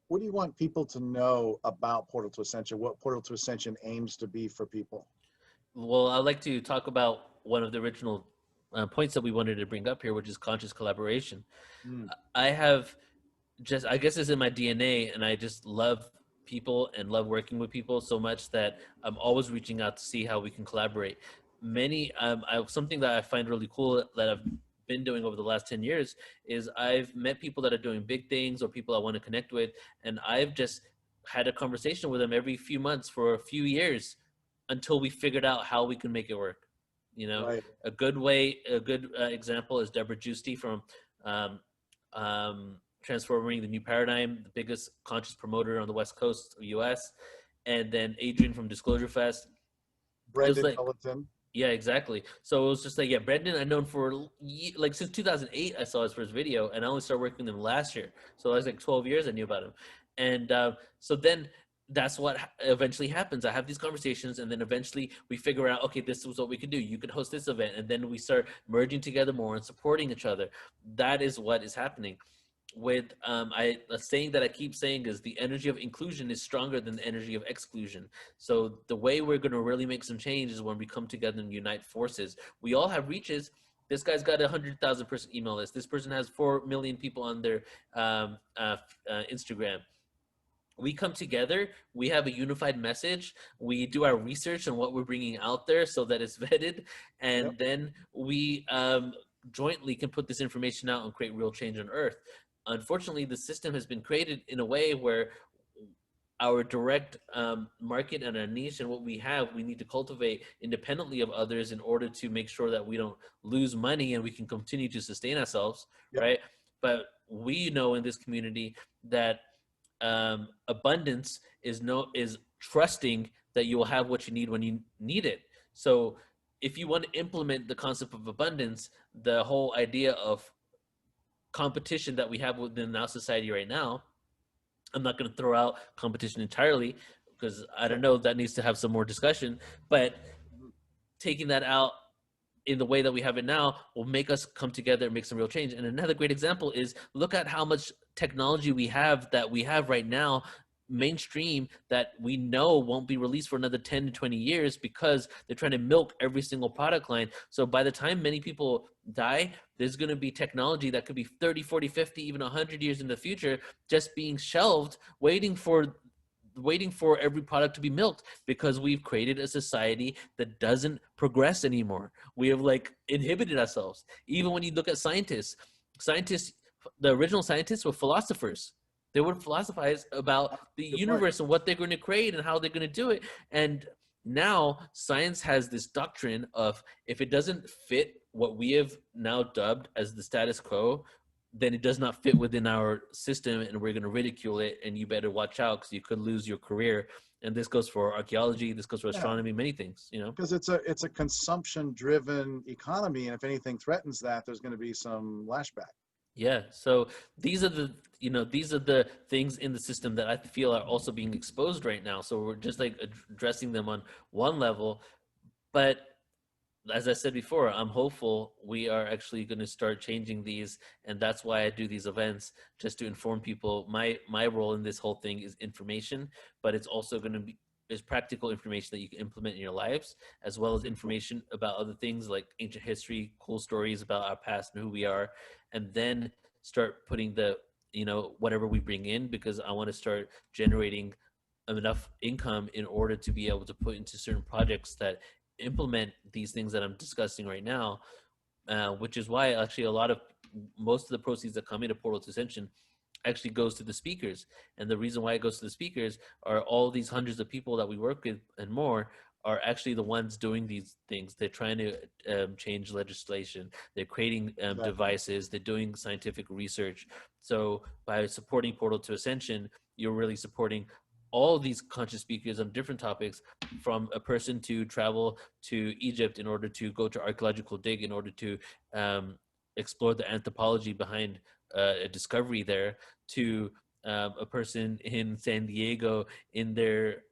What do you want people to know about Portal to Ascension? What Portal to Ascension aims to be for people? Well, I'd like to talk about one of the original points that we wanted to bring up here, which is conscious collaboration. Mm, I have just, I guess it's in my DNA, and I just love people and love working with people so much that I'm always reaching out to see how we can collaborate. Something that I find really cool that I've been doing over the last 10 years is I've met people that are doing big things or people I want to connect with, and I've just had a conversation with them every few months for a few years until we figured out how we can make it work. You know, right. a good example is Deborah Juicy from um, Transforming the New Paradigm, the biggest conscious promoter on the West Coast of US. And then Adrian from Disclosure Fest. It was Brendan like, Culleton. yeah, exactly. So it was just like, yeah, Brendan, I've known for like since 2008, I saw his first video, and I only started working with him last year. So I was like 12 years I knew about him. And so then that's what eventually happens. I have these conversations, and then eventually we figure out, okay, this is what we could do. You could host this event, and then we start merging together more and supporting each other. That is what is happening with a saying that I keep saying is the energy of inclusion is stronger than the energy of exclusion. So the way we're going to really make some change is when we come together and unite forces. We all have reaches. This guy's got 100,000 person email list. This person has 4 million people on their Instagram. We come together, we have a unified message, we do our research on what we're bringing out there so that it's vetted, Yep. and then we jointly can put this information out and create real change on earth. Unfortunately, the system has been created in a way where our direct market and our niche and what we have, we need to cultivate independently of others in order to make sure that we don't lose money and we can continue to sustain ourselves, Yep. right? But we know in this community that abundance is trusting that you will have what you need when you need it. So if you want to implement the concept of abundance, the whole idea of competition that we have within our society right now, I'm not going to throw out competition entirely because I don't Sure. know, that needs to have some more discussion, but Mhm. taking that out in the way that we have it now will make us come together and make some real change. And another great example is look at how much technology we have right now mainstream that we know won't be released for another 10 to 20 years because they're trying to milk every single product line. So by the time many people die, there's going to be technology that could be 30, 40, 50, even 100 years in the future just being shelved waiting for every product to be milked because we've created a society that doesn't progress anymore. We have like inhibited ourselves. Even when you look at scientists, the original scientists were philosophers. They would philosophize about the Good point. universe and what they're going to create and how they're going to do it. And now science has this doctrine of if it doesn't fit what we have now dubbed as the status quo, then it does not fit within our system and we're going to ridicule it, and you better watch out because you could lose your career. And this goes for archaeology, this goes for Yeah. astronomy, many things, you know. Because it's a consumption driven economy, and if anything threatens that, there's going to be some lashback. Yeah, so these are the these are the things in the system that I feel are also being exposed right now, so we're just like addressing them on one level. But as I said before, I'm hopeful we are actually going to start changing these, and that's why I do these events, just to inform people. My role in this whole thing is information, but it's also going to be is practical information that you can implement in your lives, as well as information about other things like ancient history, cool stories about our past and who we are, and then start putting the whatever we bring in, because I want to start generating enough income in order to be able to put into certain projects that implement these things that I'm discussing right now, which is why actually most of the proceeds that come into Portal to Ascension actually goes to the speakers. And the reason why it goes to the speakers are all these hundreds of people that we work with and more are actually the ones doing these things. They're trying to change legislation. They're creating Exactly. devices. They're doing scientific research. So by supporting Portal to Ascension, you're really supporting all these conscious speakers on different topics, from a person to travel to Egypt in order to go to archaeological dig in order to explore the anthropology behind a discovery there, to a person in San Diego in their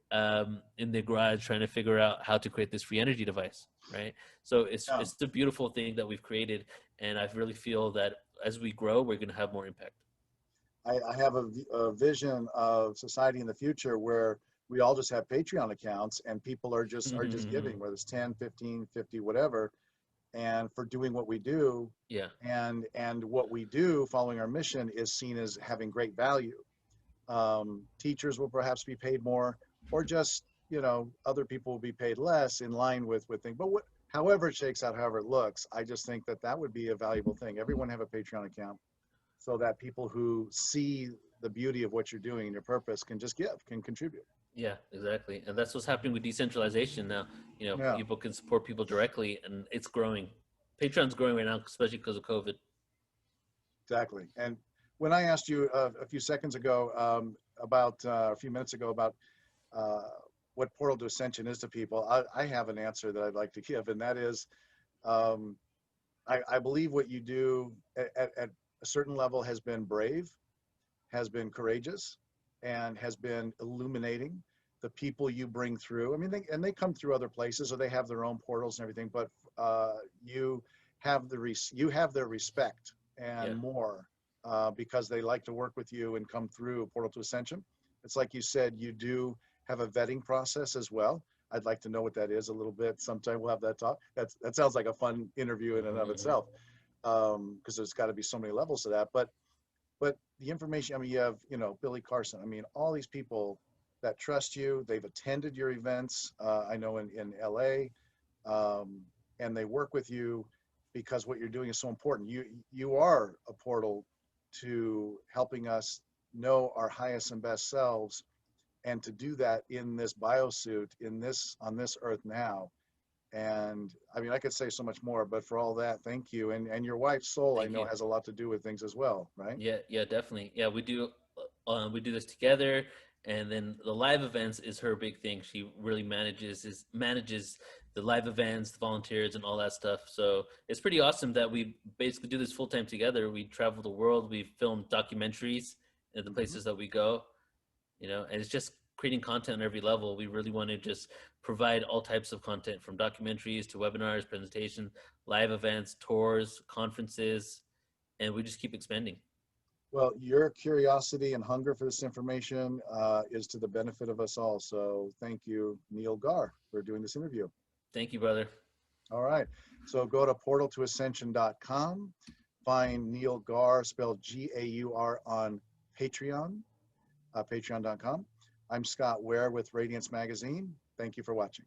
garage trying to figure out how to create this free energy device, right? So Yeah. it's the beautiful thing that we've created, and I really feel that as we grow, we're going to have more impact. I have a vision of society in the future where we all just have Patreon accounts, and people are just giving, whether it's 10, 15, 50, whatever, and for doing what we do. Yeah. And what we do following our mission is seen as having great value. Teachers will perhaps be paid more, or just, you know, other people will be paid less in line with things. But however it shakes out, however it looks, I just think that that would be a valuable thing. Everyone have a Patreon account, so that people who see the beauty of what you're doing and your purpose can just give, can contribute. Yeah, exactly. And that's what's happening with decentralization now. You know, Yeah, people can support people directly, and it's growing. Patreon's growing right now, especially because of COVID. exactly. And when I asked you a few seconds ago, a few minutes ago, about uh, what Portal to Ascension is to people, I have an answer that I'd like to give, and that is, um, I believe what you do at a certain level has been brave, has been courageous, and has been illuminating. The people you bring through, I mean, they come through other places, or they have their own portals and everything, but you have their respect Yeah. and more, because they like to work with you and come through Portal to Ascension. It's like you said, you do have a vetting process as well. I'd like to know what that is a little bit. Sometime we'll have that talk. That sounds like a fun interview in and of itself, because there's got to be so many levels to that. But the information, I mean, you have, you know, Billy Carson. I mean, all these people that trust you, they've attended your events, I know in LA, and they work with you because what you're doing is so important. You are a portal to helping us know our highest and best selves, and to do that in this biosuit, on this earth now. And I mean, I could say so much more, but for all that, thank you. And your wife's soul, I Thank know, you. has a lot to do with things as well, right? Yeah, yeah, definitely. Yeah, we do this together, and then the live events is her big thing. She really manages the live events, the volunteers, and all that stuff. So it's pretty awesome that we basically do this full time together. We travel the world. We film documentaries at the Mm-hmm. places that we go. You know, and it's just creating content on every level. We really want to just provide all types of content, from documentaries to webinars, presentations, live events, tours, conferences, and we just keep expanding. Well, your curiosity and hunger for this information is to the benefit of us all. So thank you, Neil Gaur, for doing this interview. Thank you, brother. All right. So go to portaltoascension.com, find Neil Gaur, spelled Gaur, on Patreon, patreon.com. I'm Scott Ware with Radiance Magazine. Thank you for watching.